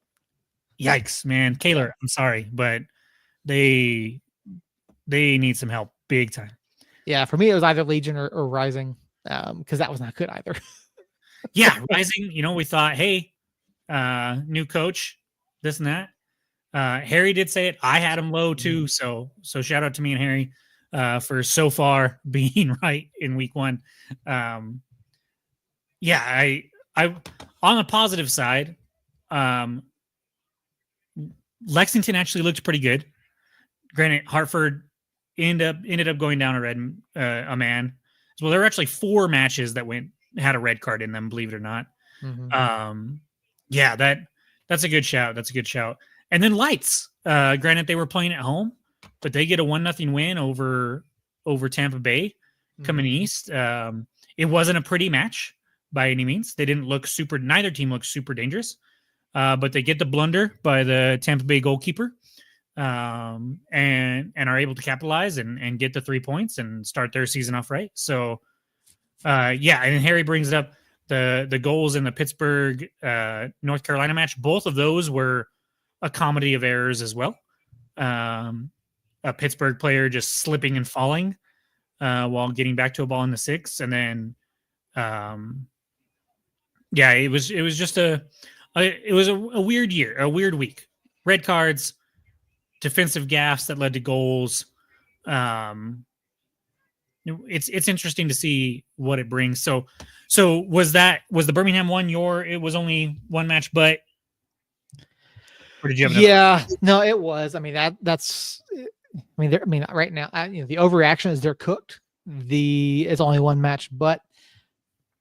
Speaker 2: yikes, man. Kaler, I'm sorry, but they need some help big time.
Speaker 1: Yeah, for me, it was either Legion or Rising, because that was not good either.
Speaker 2: Yeah, Rising, we thought, hey, new coach, this and that. Harry did say it. I had him low too. So shout out to me and Harry for so far being right in week 1. I on the positive side, Lexington actually looked pretty good. Granted, Hartford ended up going down a man. Well, there were actually 4 matches that had a red card in them, believe it or not. Mm-hmm. That's a good shout. And then Lights, granted they were playing at home, but they get a 1-0 win over Tampa Bay coming east. It wasn't a pretty match by any means. They didn't look neither team looked super dangerous, but they get the blunder by the Tampa Bay goalkeeper, and are able to capitalize and get the 3 points and start their season off right. So, and Harry brings it up, the goals in the Pittsburgh, North Carolina match. Both of those were a comedy of errors as well. A Pittsburgh player just slipping and falling while getting back to a ball in the 6. And then, it was just a weird year, a weird week. red cards, defensive gaffes that led to goals. It's interesting to see what it brings. So was the Birmingham one it was only one match, but or did you have another?
Speaker 1: Yeah, no, it was. I mean, that's. I mean, right now, the overreaction is they're cooked. It's only one match, but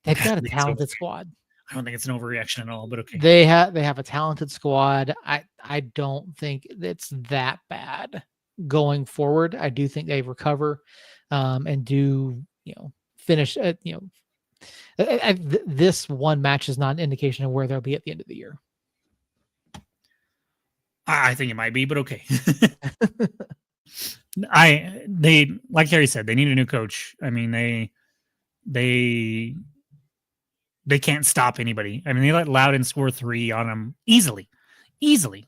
Speaker 1: they've got a talented squad.
Speaker 2: I don't think it's an overreaction at all, but okay.
Speaker 1: They have a talented squad. I don't think it's that bad going forward. I do think they recover, and do finish. This one match is not an indication of where they'll be at the end of the year.
Speaker 2: I think it might be, but okay. They like Harry said, they need a new coach. I mean, they can't stop anybody. I mean, they let Loudon score 3 on them easily,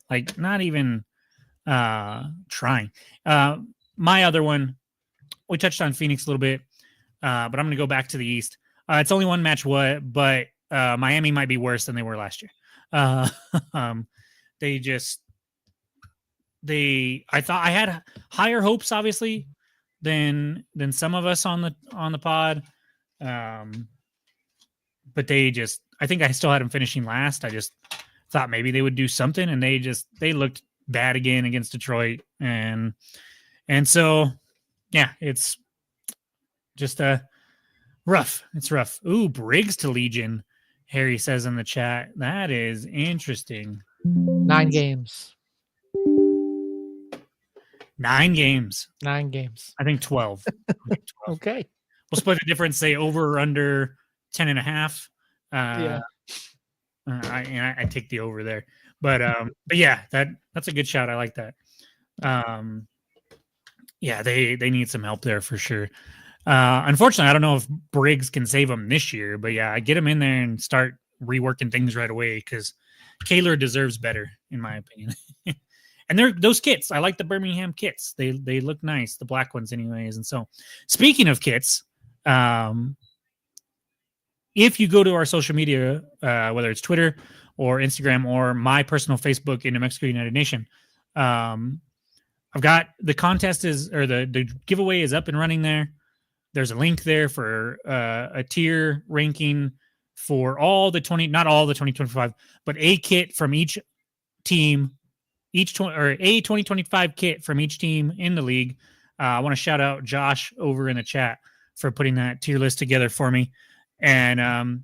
Speaker 2: like not even trying. My other one, we touched on Phoenix a little bit, but I'm going to go back to the East. It's only one match, but Miami might be worse than they were last year. I thought I had higher hopes, obviously, than some of us on the pod. But I think I still had them finishing last. I just thought maybe they would do something, and they looked bad again against Detroit. And so, yeah, it's just rough. It's rough. Ooh, Briggs to Legion, Harry says in the chat. That is interesting.
Speaker 1: 9 games.
Speaker 2: 9 games.
Speaker 1: 9 games.
Speaker 2: I think 12.
Speaker 1: Okay.
Speaker 2: We'll split the difference, say over or under 10.5.
Speaker 1: Yeah.
Speaker 2: I take the over there, but yeah, that's a good shot. I like that. Yeah, they need some help there for sure. Unfortunately, I don't know if Briggs can save them this year, but yeah, I get him in there and start reworking things right away because Kaler deserves better, in my opinion. And those kits, I like the Birmingham kits. They look nice, the black ones, anyways. And so, speaking of kits, if you go to our social media, whether it's Twitter or Instagram or my personal Facebook in New Mexico United Nation, I've got the contest the giveaway is up and running there. There's a link there for a tier ranking for not all the 2025, but a kit from each team, a 2025 kit from each team in the league. I want to shout out Josh over in the chat for putting that tier list together for me. And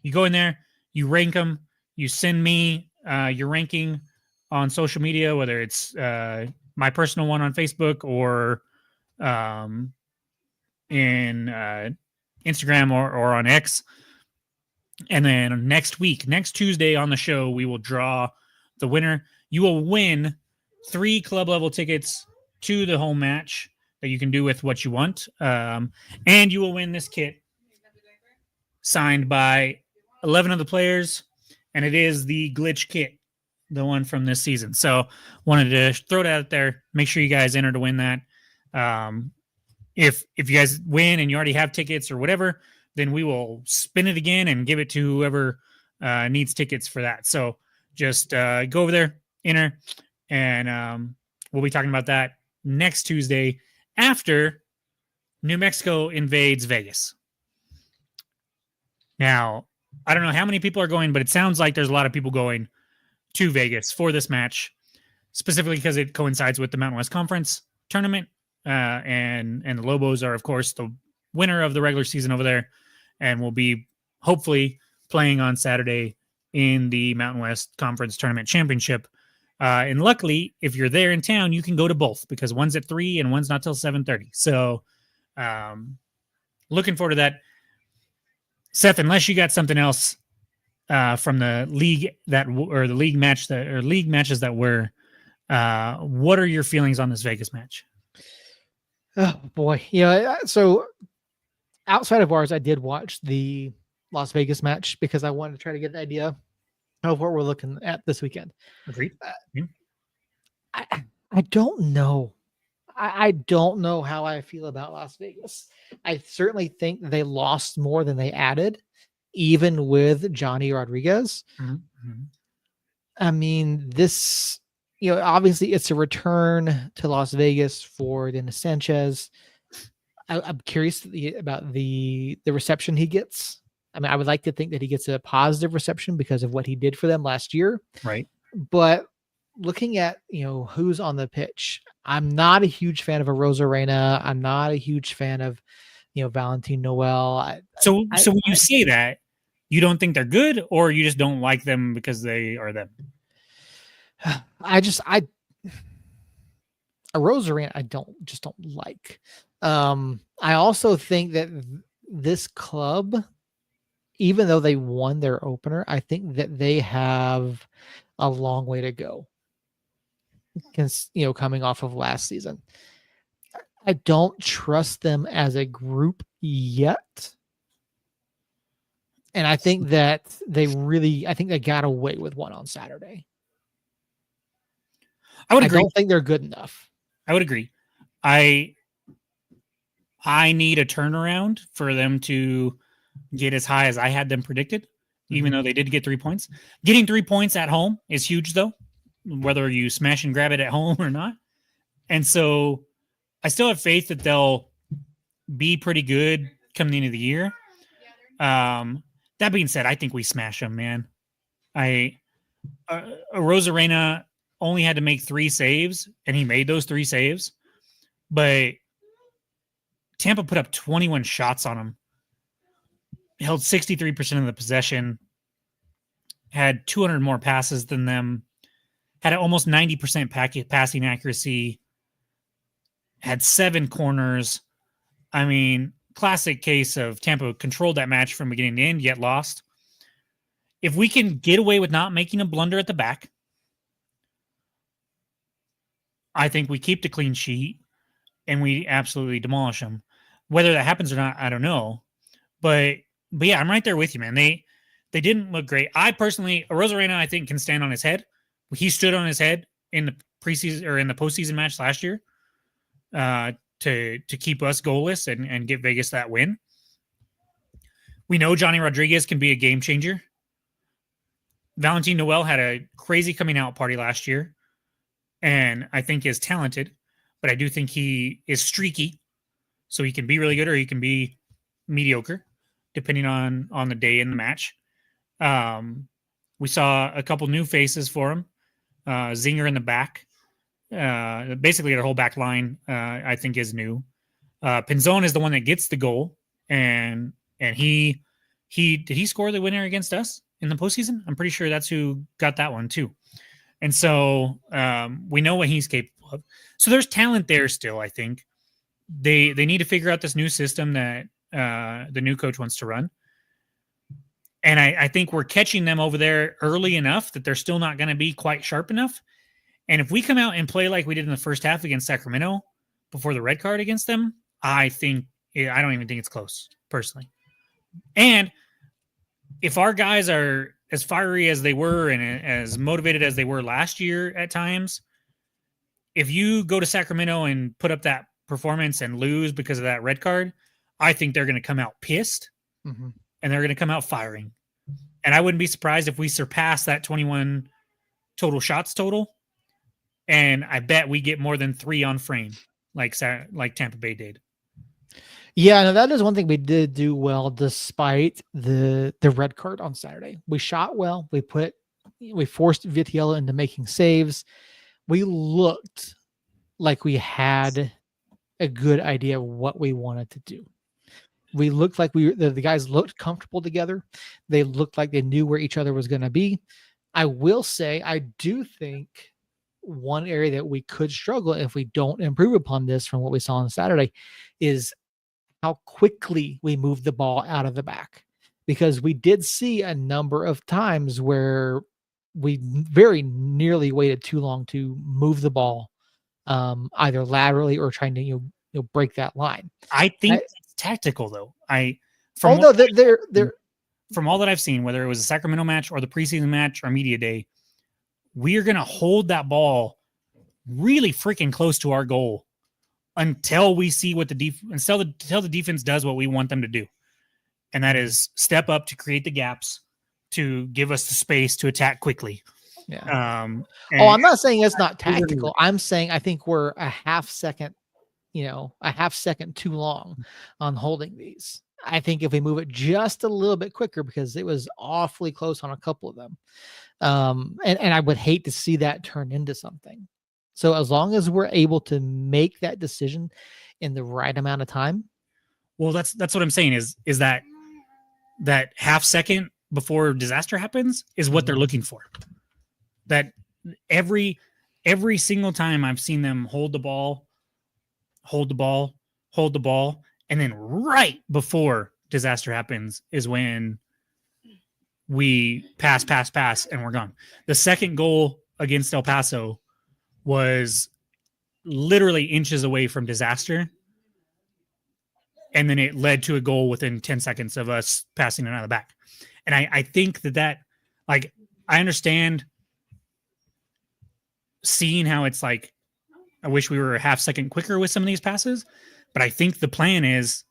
Speaker 2: you go in there, you rank them, you send me your ranking on social media, whether it's my personal one on Facebook or in Instagram or on X. And then next Tuesday on the show, we will draw the winner. You will win 3 club level tickets to the home match that you can do with what you want. And you will win this kit signed by 11 of the players. And it is the glitch kit, the one from this season. So wanted to throw it out there. Make sure you guys enter to win that. If you guys win and you already have tickets or whatever, then we will spin it again and give it to whoever needs tickets for that. So just go over there, enter, and we'll be talking about that next Tuesday after New Mexico invades Vegas. Now, I don't know how many people are going, but it sounds like there's a lot of people going to Vegas for this match, specifically because it coincides with the Mountain West Conference tournament. And the Lobos are, of course, the winner of the regular season over there, and will be hopefully playing on Saturday in the Mountain West Conference Tournament Championship. And luckily, if you're there in town, you can go to both because one's at 3 and one's not till 7:30. So looking forward to that. Seth, unless you got something else from the league league matches that were, what are your feelings on this Vegas match?
Speaker 1: Oh boy. Yeah. So outside of ours, I did watch the Las Vegas match because I wanted to try to get an idea of what we're looking at this weekend.
Speaker 2: Agreed.
Speaker 1: I don't know. I don't know how I feel about Las Vegas. I certainly think they lost more than they added, even with Johnny Rodriguez.
Speaker 2: Mm-hmm.
Speaker 1: I mean, this obviously it's a return to Las Vegas for Dennis Sanchez. I'm curious about the reception he gets. I mean, I would like to think that he gets a positive reception because of what he did for them last year.
Speaker 2: Right.
Speaker 1: But looking at who's on the pitch, I'm not a huge fan of a Rosarena. I'm not a huge fan of Valentin Noel.
Speaker 2: So when you say that, you don't think they're good, or you just don't like them because they are them?
Speaker 1: A Rosarena I don't like. I also think that this club, even though they won their opener, I think that they have a long way to go. Because coming off of last season, I don't trust them as a group yet. And I think that they got away with one on Saturday.
Speaker 2: I would agree.
Speaker 1: I don't think they're good enough.
Speaker 2: I would agree. I need a turnaround for them to get as high as I had them predicted, even though they did get 3 points. Getting 3 points at home is huge, though, whether you smash and grab it at home or not. And so I still have faith that they'll be pretty good coming into the year. That being said, I think we smash them, man. Rosarena only had to make 3 saves, and he made those 3 saves. But Tampa put up 21 shots on him, held 63% of the possession, had 200 more passes than them, had almost 90% passing accuracy, had 7 corners. I mean, classic case of Tampa controlled that match from beginning to end, yet lost. If we can get away with not making a blunder at the back, I think we keep the clean sheet and we absolutely demolish them. Whether that happens or not, I don't know. But yeah, I'm right there with you, man. They didn't look great. I personally, Rosarena, I think, can stand on his head. He stood on his head in the preseason or in the postseason match last year to keep us goalless and get Vegas that win. We know Johnny Rodriguez can be a game changer. Valentin Noel had a crazy coming out party last year, and I think is talented, but I do think he is streaky, so he can be really good or he can be mediocre, depending on the day in the match. We saw a couple new faces for him. Zinger in the back. Basically, their whole back line, I think, is new. Pinzon is the one that gets the goal, and he did he score the winner against us in the postseason? I'm pretty sure that's who got that one too. And so we know what he's capable of. So there's talent there still. I think they need to figure out this new system that the new coach wants to run. And I think we're catching them over there early enough that they're still not going to be quite sharp enough. And if we come out and play like we did in the first half against Sacramento before the red card against them, I don't even think it's close, personally. And if our guys are as fiery as they were and as motivated as they were last year at times, if you go to Sacramento and put up that performance and lose because of that red card, I think they're going to come out pissed and they're going to come out firing. And I wouldn't be surprised if we surpass that 21 total shots total. And I bet we get more than 3 on frame, like Tampa Bay did.
Speaker 1: Yeah, no, that is one thing we did do well despite the red card on Saturday. We shot well. We forced Vitiello into making saves. We looked like we had a good idea of what we wanted to do. We looked like the guys looked comfortable together. They looked like they knew where each other was going to be. I will say, I do think one area that we could struggle if we don't improve upon this from what we saw on Saturday is how quickly we move the ball out of the back, because we did see a number of times where we very nearly waited too long to move the ball, either laterally or trying to break that line.
Speaker 2: I think it's tactical, though.
Speaker 1: From
Speaker 2: all that I've seen, whether it was a Sacramento match or the preseason match or media day, we are going to hold that ball really freaking close to our goal until we see what until the defense does what we want them to do. And that is step up to create the gaps, to give us the space to attack quickly.
Speaker 1: Yeah. Oh,
Speaker 2: And
Speaker 1: I'm not saying it's not
Speaker 2: those are-
Speaker 1: tactical. I'm saying I think we're a half second, a half second too long on holding these. I think if we move it just a little bit quicker, because it was awfully close on a couple of them. And I would hate to see that turn into something. So as long as we're able to make that decision in the right amount of time.
Speaker 2: well, that's what I'm saying is that half second before disaster happens is what they're looking for. That every single time I've seen them hold the ball, and then right before disaster happens is when we pass, and we're gone. The second goal against El Paso was literally inches away from disaster. And then it led to a goal within 10 seconds of us passing it out of the back. And I think that, like, I understand seeing how it's like, I wish we were a half second quicker with some of these passes, but I think the plan is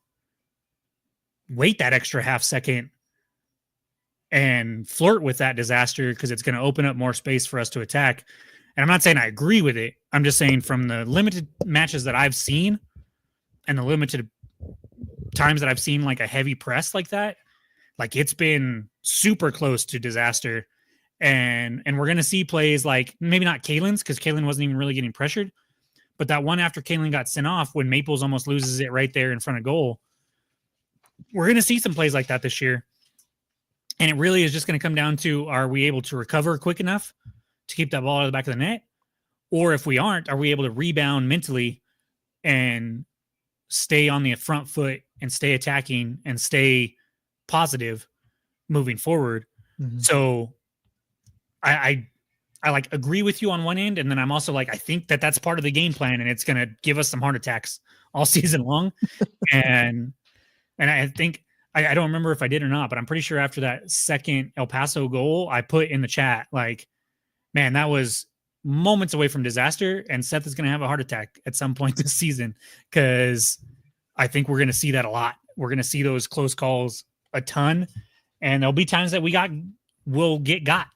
Speaker 2: wait that extra half second and flirt with that disaster because it's going to open up more space for us to attack. And I'm not saying I agree with it. I'm just saying from the limited matches that I've seen and the limited times that I've seen like a heavy press like that, like it's been super close to disaster. And we're going to see plays like maybe not Kalen's because Kalen wasn't even really getting pressured, but that one after Kalen got sent off when Maples almost loses it right there in front of goal. We're going to see some plays like that this year. And it really is just going to come down to, are we able to recover quick enough to keep that ball out of the back of the net? Or if we aren't, are we able to rebound mentally and stay on the front foot and stay attacking and stay positive moving forward?
Speaker 1: Mm-hmm.
Speaker 2: So I like agree with you on one end. And then I'm also like, I think that that's part of the game plan and it's going to give us some heart attacks all season long. and I think, I don't remember if I did or not, but I'm pretty sure after that second El Paso goal, I put in the chat, like, man, that was moments away from disaster. And Seth is going to have a heart attack at some point this season because I think we're going to see that a lot. We're going to see those close calls a ton. And there'll be times that we'll get got.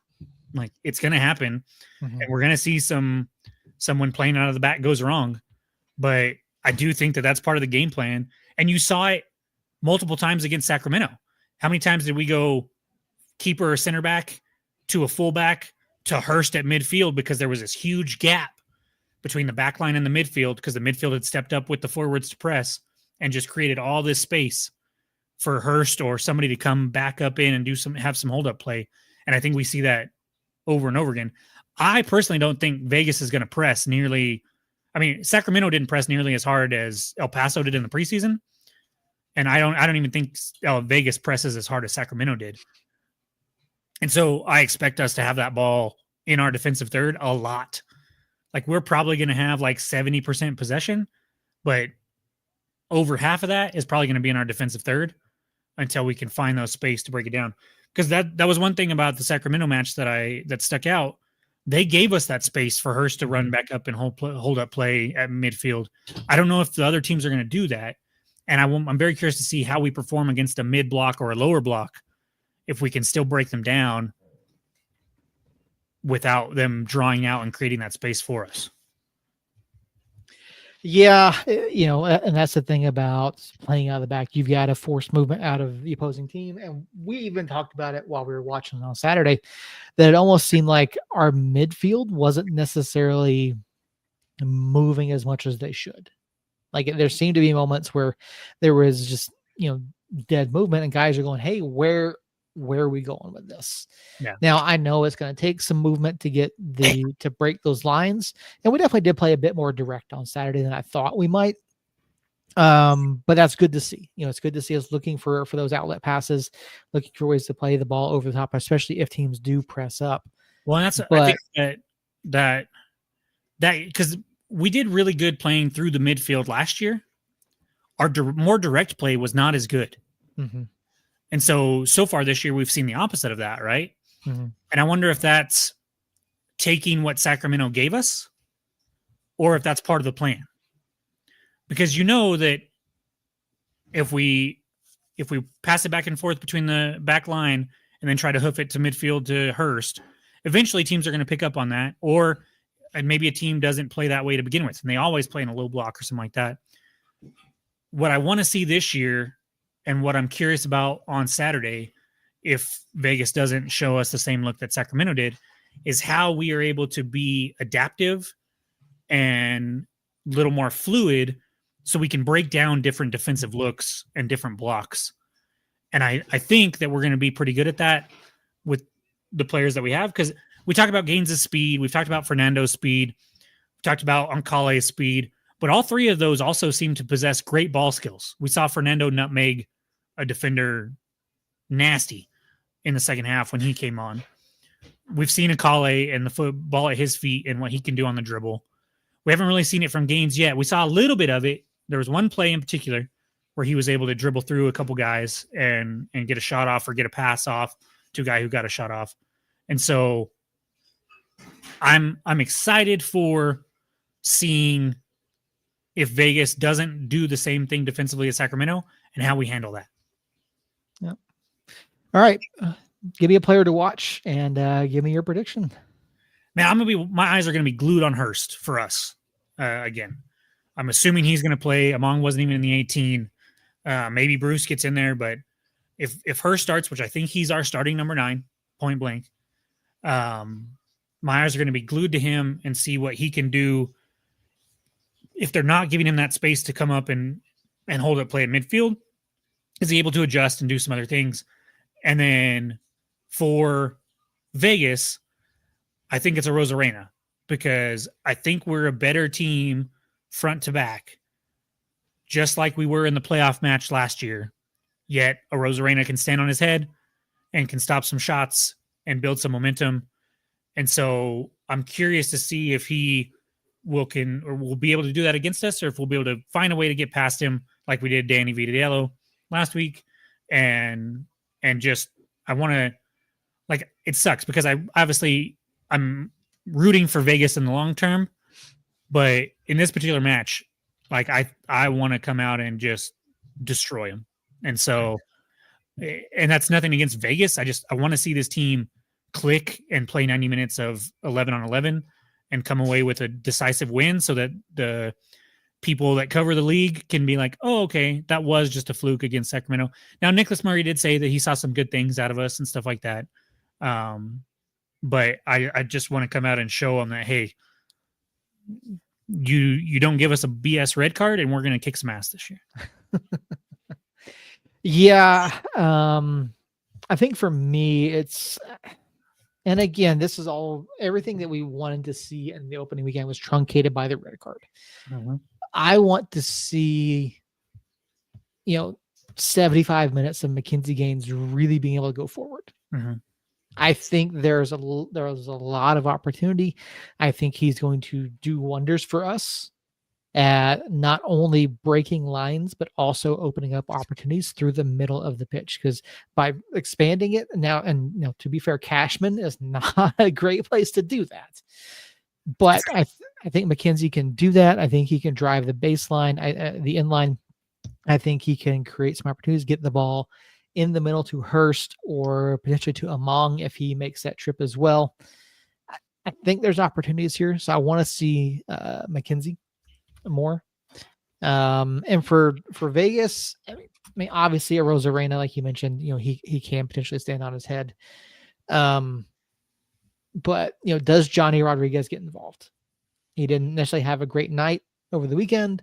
Speaker 2: Like, it's going to happen.
Speaker 1: Mm-hmm.
Speaker 2: And we're going to see someone playing out of the back goes wrong. But I do think that that's part of the game plan. And you saw it multiple times against Sacramento. How many times did we go keeper or center back to a fullback to Hurst at midfield because there was this huge gap between the back line and the midfield because the midfield had stepped up with the forwards to press and just created all this space for Hurst or somebody to come back up in and have some hold up play. And I think we see that over and over again. I personally don't think Vegas is going to press nearly. I mean, Sacramento didn't press nearly as hard as El Paso did in the preseason. And I don't even think Vegas presses as hard as Sacramento did. And so I expect us to have that ball in our defensive third a lot. Like, we're probably going to have like 70% possession, but over half of that is probably going to be in our defensive third until we can find those space to break it down. Because that was one thing about the Sacramento match that stuck out. They gave us that space for Hurst to run back up and hold up play at midfield. I don't know if the other teams are going to do that. And I'm very curious to see how we perform against a mid block or a lower block, if we can still break them down without them drawing out and creating that space for us.
Speaker 1: Yeah, and that's the thing about playing out of the back. You've got to force movement out of the opposing team. And we even talked about it while we were watching on Saturday, that it almost seemed like our midfield wasn't necessarily moving as much as they should. Like, there seemed to be moments where there was just, dead movement and guys are going, hey, where are we going with this?
Speaker 2: Yeah.
Speaker 1: Now, I know it's going to take some movement to get to break those lines. And we definitely did play a bit more direct on Saturday than I thought we might. But that's good to see. It's good to see us looking for those outlet passes, looking for ways to play the ball over the top, especially if teams do press up.
Speaker 2: Well, I think that because we did really good playing through the midfield last year. Our more direct play was not as good.
Speaker 1: Mm-hmm.
Speaker 2: And so far this year, we've seen the opposite of that, right?
Speaker 1: Mm-hmm.
Speaker 2: And I wonder if that's taking what Sacramento gave us or if that's part of the plan. Because that if we pass it back and forth between the back line and then try to hoof it to midfield to Hurst, eventually teams are going to pick up on that, or and maybe a team doesn't play that way to begin with, and they always play in a low block or something like that. What I want to see this year, and what I'm curious about on Saturday, if Vegas doesn't show us the same look that Sacramento did, is how we are able to be adaptive and a little more fluid so we can break down different defensive looks and different blocks. And I think that we're going to be pretty good at that with the players that we have, because we talk about Gaines' speed. We've talked about Fernando's speed. We talked about Ankale's speed. But all three of those also seem to possess great ball skills. We saw Fernando nutmeg a defender nasty in the second half when he came on. We've seen Ankale and the football at his feet and what he can do on the dribble. We haven't really seen it from Gaines yet. We saw a little bit of it. There was one play in particular where he was able to dribble through a couple guys and get a shot off or get a pass off to a guy who got a shot off. And so I'm excited for seeing if Vegas doesn't do the same thing defensively as Sacramento and how we handle that.
Speaker 1: Yeah. All right. Give me a player to watch and give me your prediction.
Speaker 2: Man, my eyes are going to be glued on Hurst for us again. I'm assuming he's going to play. Among wasn't even in the 18. Maybe Bruce gets in there, but if Hurst starts, which I think he's our starting number 9, point blank, my eyes are going to be glued to him and see what he can do. If they're not giving him that space to come up and hold up play at midfield, is he able to adjust and do some other things? And then for Vegas, I think it's a Rosarena, because I think we're a better team front to back, just like we were in the playoff match last year. Yet a Rosarena can stand on his head and can stop some shots and build some momentum. And so I'm curious to see if he will be able to do that against us, or if we'll be able to find a way to get past him like we did Danny Vitiello last week. And just, I want to, like, it sucks because I'm rooting for Vegas in the long term, but in this particular match, like I want to come out and just destroy him. And so, and that's nothing against Vegas. I want to see this team click and play 90 minutes of 11 on 11 and come away with a decisive win, so that the people that cover the league can be like, oh, okay, that was just a fluke against Sacramento. Now, Nicholas Murray did say that he saw some good things out of us and stuff like that. But I just want to come out and show them that, hey, you don't give us a BS red card and we're going to kick some ass this year.
Speaker 1: Yeah. I think for me, it's, and again, this is everything that we wanted to see in the opening weekend was truncated by the red card.
Speaker 2: Mm-hmm.
Speaker 1: I want to see, 75 minutes of Mackenzie Gaines really being able to go forward.
Speaker 2: Mm-hmm.
Speaker 1: I think there's a lot of opportunity. I think he's going to do wonders for us at not only breaking lines, but also opening up opportunities through the middle of the pitch. Because by expanding it now, and to be fair, Cashman is not a great place to do that. But I think Mackenzie can do that. I think he can drive the baseline, the inline. I think he can create some opportunities, get the ball in the middle to Hurst or potentially to Among if he makes that trip as well. I think there's opportunities here. So I want to see Mackenzie more. And for Vegas, I mean, obviously a Rosarena, like you mentioned, he can potentially stand on his head. But does Johnny Rodriguez get involved? He didn't necessarily have a great night over the weekend.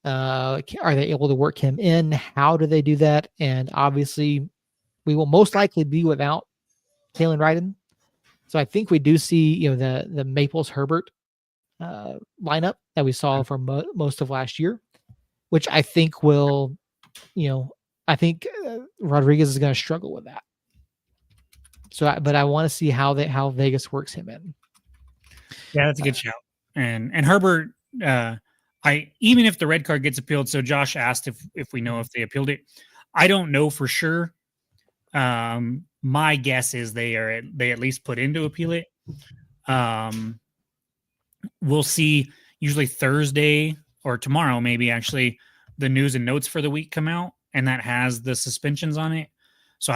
Speaker 1: Are they able to work him in? How do they do that? And obviously, we will most likely be without Taylor Ryden. So I think we do see the Maples Herbert lineup that we saw for most of last year, which I think will, I think Rodriguez is going to struggle with that. So, but I want to see how Vegas works him in.
Speaker 2: Yeah, that's a good shout. And Herbert, even if the red card gets appealed, so Josh asked if we know if they appealed it. I don't know for sure. My guess is they at least put in to appeal it. We'll see. Usually Thursday or tomorrow, maybe actually, the news and notes for the week come out, and that has the suspensions on it. So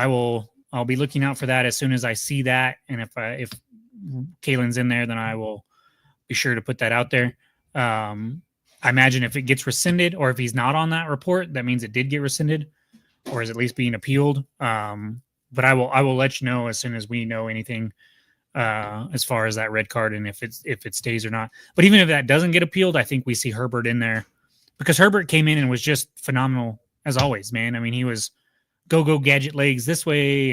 Speaker 2: I'll be looking out for that as soon as I see that, and if Kalen's in there, then I will be sure to put that out there. I imagine if it gets rescinded, or if he's not on that report, that means it did get rescinded, or is at least being appealed. But I will let you know as soon as we know anything as far as that red card and if it stays or not. But even if that doesn't get appealed, I think we see Herbert in there, because Herbert came in and was just phenomenal as always, man. I mean, he was go gadget legs this way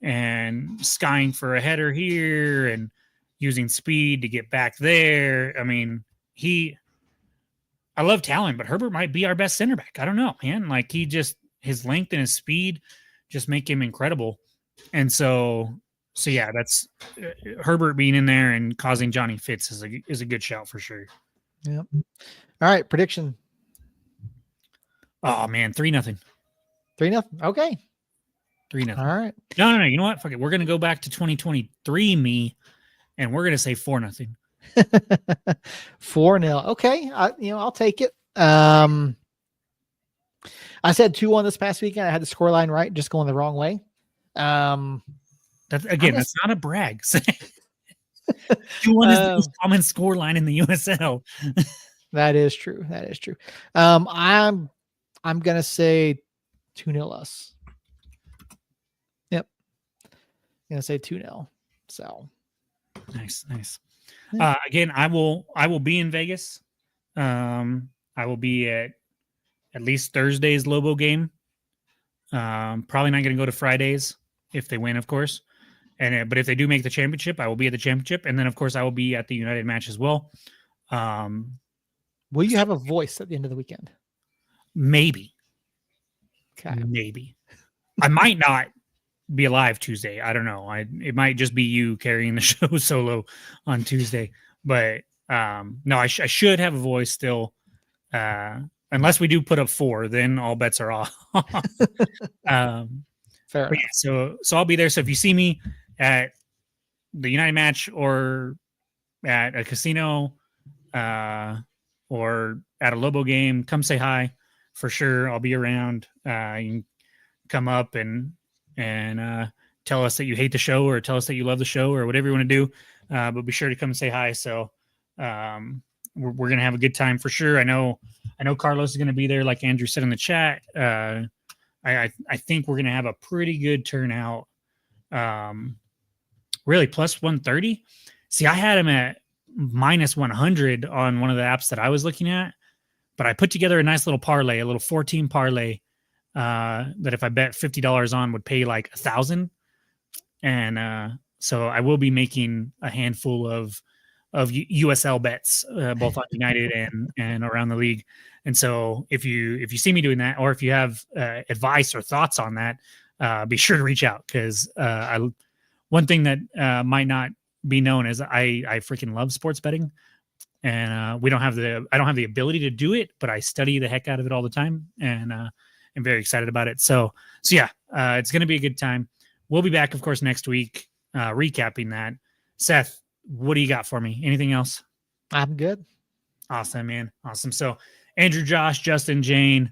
Speaker 2: and skying for a header here and using speed to get back there. I mean, I love talent, but Herbert might be our best center back. I don't know, man. Like, his length and his speed just make him incredible. And so yeah, that's Herbert being in there and causing Johnny fits is a good shout for sure.
Speaker 1: Yep. All right, prediction.
Speaker 2: Oh man, 3-0.
Speaker 1: 3-0. Okay.
Speaker 2: 3-0.
Speaker 1: All right.
Speaker 2: No. You know what? Fuck it. We're gonna go back to 2023 and we're gonna say 4-0.
Speaker 1: 4-0. Okay. I'll take it. I said 2-1 this past weekend. I had the scoreline right, just going the wrong way.
Speaker 2: That's not a brag. 2-1 is the most common scoreline in the USL.
Speaker 1: That is true. I'm gonna say 2-0 us. Yep. I'm gonna say 2-0. So
Speaker 2: nice.
Speaker 1: Yeah.
Speaker 2: Again, I will be in Vegas. I will be at least Thursday's Lobo game. Probably not going to go to Fridays if they win, of course. But if they do make the championship, I will be at the championship, and then of course I will be at the United match as well.
Speaker 1: Will you have a voice at the end of the weekend?
Speaker 2: Maybe.
Speaker 1: Okay.
Speaker 2: Maybe. I might not be alive Tuesday. I don't know. It might just be you carrying the show solo on Tuesday. But no, I should have a voice still. Unless we do put up 4, then all bets are off.
Speaker 1: Fair enough.
Speaker 2: Yeah, so I'll be there. So if you see me at the United match or at a casino or at a Lobo game, come say hi for sure. I'll be around. You can come up and tell us that you hate the show or tell us that you love the show or whatever you want to do. But be sure to come and say hi. So we're going to have a good time for sure. I know Carlos is going to be there. Like Andrew said in the chat. I think we're going to have a pretty good turnout. Really plus 130. See, I had him at minus 100 on one of the apps that I was looking at, but I put together a nice little parlay, a little 14 parlay that if I bet $50 on would pay like 1,000. And so I will be making a handful of USL bets, both on United and around the league. And so if you see me doing that, or if you have advice or thoughts on that, be sure to reach out. Cause one thing that might not be known is I freaking love sports betting, and I don't have the ability to do it, but I study the heck out of it all the time. And I'm very excited about it. So yeah, it's going to be a good time. We'll be back, of course, next week, recapping that. Seth, what do you got for me? Anything else?
Speaker 1: I'm good.
Speaker 2: Awesome, man. Awesome. So Andrew, Josh, Justin, Jane,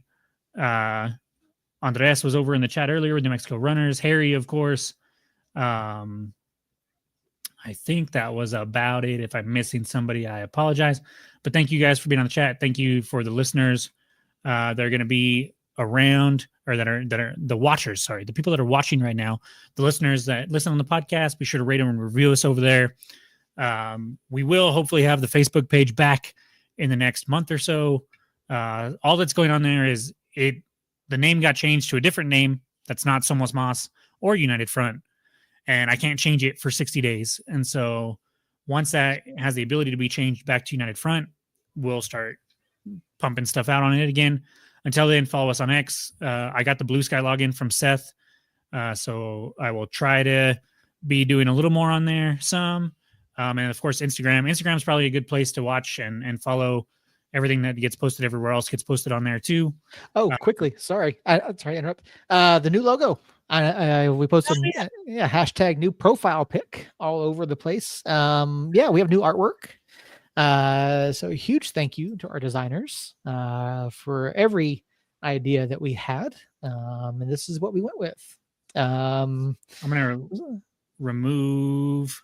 Speaker 2: Andres was over in the chat earlier with New Mexico Runners. Harry, of course. I think that was about it. If I'm missing somebody, I apologize. But thank you guys for being on the chat. Thank you for the listeners that are going to be around, or that are the watchers. Sorry, the people that are watching right now, the listeners that listen on the podcast. Be sure to rate them and review us over there. We will hopefully have the Facebook page back in the next month or so. All that's going on there is the name got changed to a different name that's not Somos Mas or United Front, and I can't change it for 60 days. And so once that has the ability to be changed back to United Front, we'll start pumping stuff out on it again. Until then, follow us on X. I got the Blue Sky login from Seth, so I will try to be doing a little more on there. And of course, Instagram. Instagram is probably a good place to watch and follow everything that gets posted everywhere else gets posted on there too.
Speaker 1: Oh, quickly. Sorry. Sorry to interrupt. The new logo. We posted hashtag new profile pic all over the place. We have new artwork. So a huge thank you to our designers for every idea that we had. And this is what we went with.
Speaker 2: I'm going to remove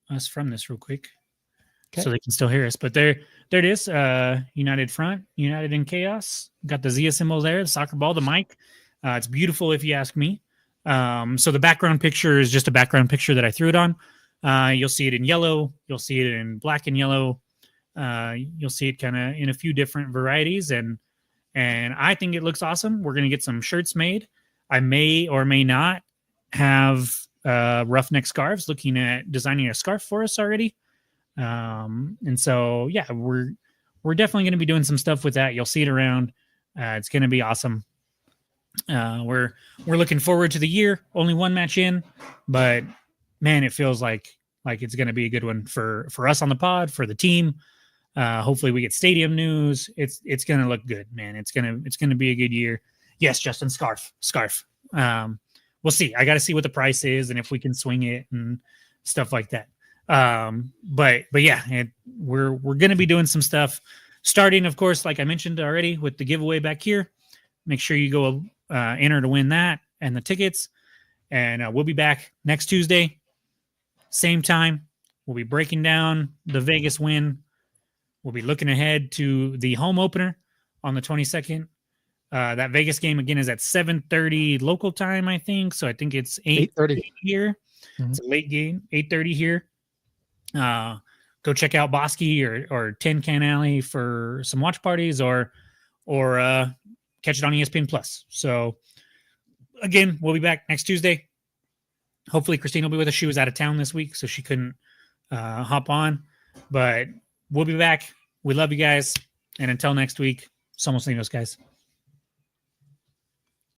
Speaker 2: us from this real quick.
Speaker 1: Okay.
Speaker 2: So they can still hear us. But there it is. United Front, United in Chaos. Got the Zia symbol there, the soccer ball, the mic. It's beautiful if you ask me. So the background picture is just a background picture that I threw it on. You'll see it in yellow. You'll see it in black and yellow. You'll see it kind of in a few different varieties. And I think it looks awesome. We're going to get some shirts made. I may or may not have roughneck scarves, looking at designing a scarf for us already. And so, yeah, we're definitely going to be doing some stuff with that. You'll see it around. It's going to be awesome. We're looking forward to the year. Only one match in, but man, it feels like it's going to be a good one for us on the pod, for the team. Hopefully we get stadium news. It's going to look good, man. It's going to be a good year. Yes, Justin, scarf. We'll see. I got to see what the price is and if we can swing it and stuff like that. But yeah, we're going to be doing some stuff starting, of course, like I mentioned already, with the giveaway back here. Make sure you go enter to win that and the tickets. And we'll be back next Tuesday, same time. We'll be breaking down the Vegas win. We'll be looking ahead to the home opener on the 22nd. That Vegas game again is at 7:30 local time, I think. So I think it's 8:30 here. Mm-hmm. It's a late game, 8:30 here. Go check out Bosky or Tin Can Alley for some watch parties, or catch it on ESPN Plus. So again, we'll be back next Tuesday. Hopefully Christine will be with us. She was out of town this week, so she couldn't hop on, but we'll be back. We love you guys. And until next week, somos lindos, guys.